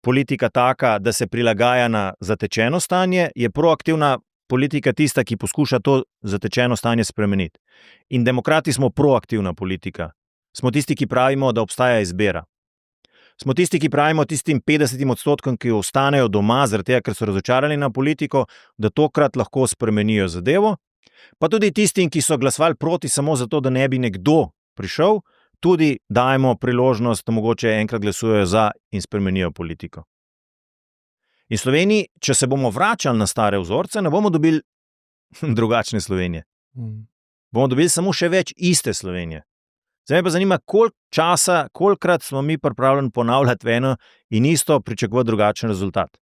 politika taka, da se prilagaja na zatečeno stanje, je proaktivna politika tista, ki poskuša to zatečeno stanje spremeniti. In demokrati smo proaktivna politika. Smo tisti, ki pravimo, da obstaja izbira. Smo tisti, ki pravimo tistim 50%, ki ostanejo doma, zaradi tega, ker so razočarani na politiko, da tokrat lahko spremenijo zadevo. Pa tudi tistim, ki so glasovali proti samo zato, da ne bi nekdo prišel, tudi dajemo priložnost, da mogoče enkrat glasujejo za in spremenijo politiko. In v Sloveniji, če se bomo vračali na stare vzorce, ne bomo dobili drugačne Slovenije. Bomo dobili samo še več iste Slovenije. Zdaj me pa zanima, koliko časa, kolikrat smo mi pripravljeni ponavljati eno in isto, pričakovati drugačen rezultat.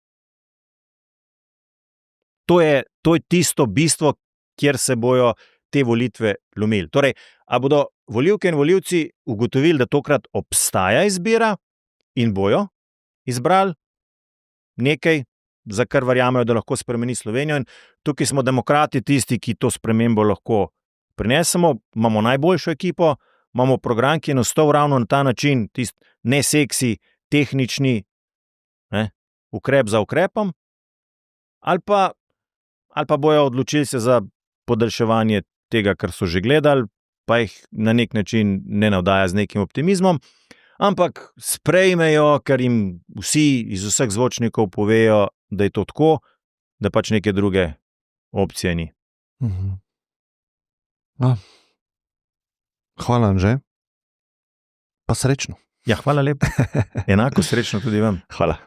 To je tisto bistvo, kjer se bojo te volitve lomili. Torej, a bodo volivke in volivci ugotovili, da tokrat obstaja izbira in bojo izbrali nekaj, za kar verjamejo, da lahko spremeni Slovenijo. In tukaj smo demokrati tisti, ki to spremembo lahko prinesemo. Imamo najboljšo ekipo, imamo program, ki je nastal ravno na ta način, tisti neseksi, tehnični, ukrep za ukrepom, ali pa bojo odločili se za podaljševanje tega, kar so že gledali, pa jih na nek način ne navdaja z nekim optimizmom, ampak sprejmejo, ker jim vsi iz vseh zvočnikov povejo, da je to tako, da pač neke druge opcije ni. Hvala, Anže. Pa srečno. Ja, hvala lepa. Enako srečno tudi vam. Hvala.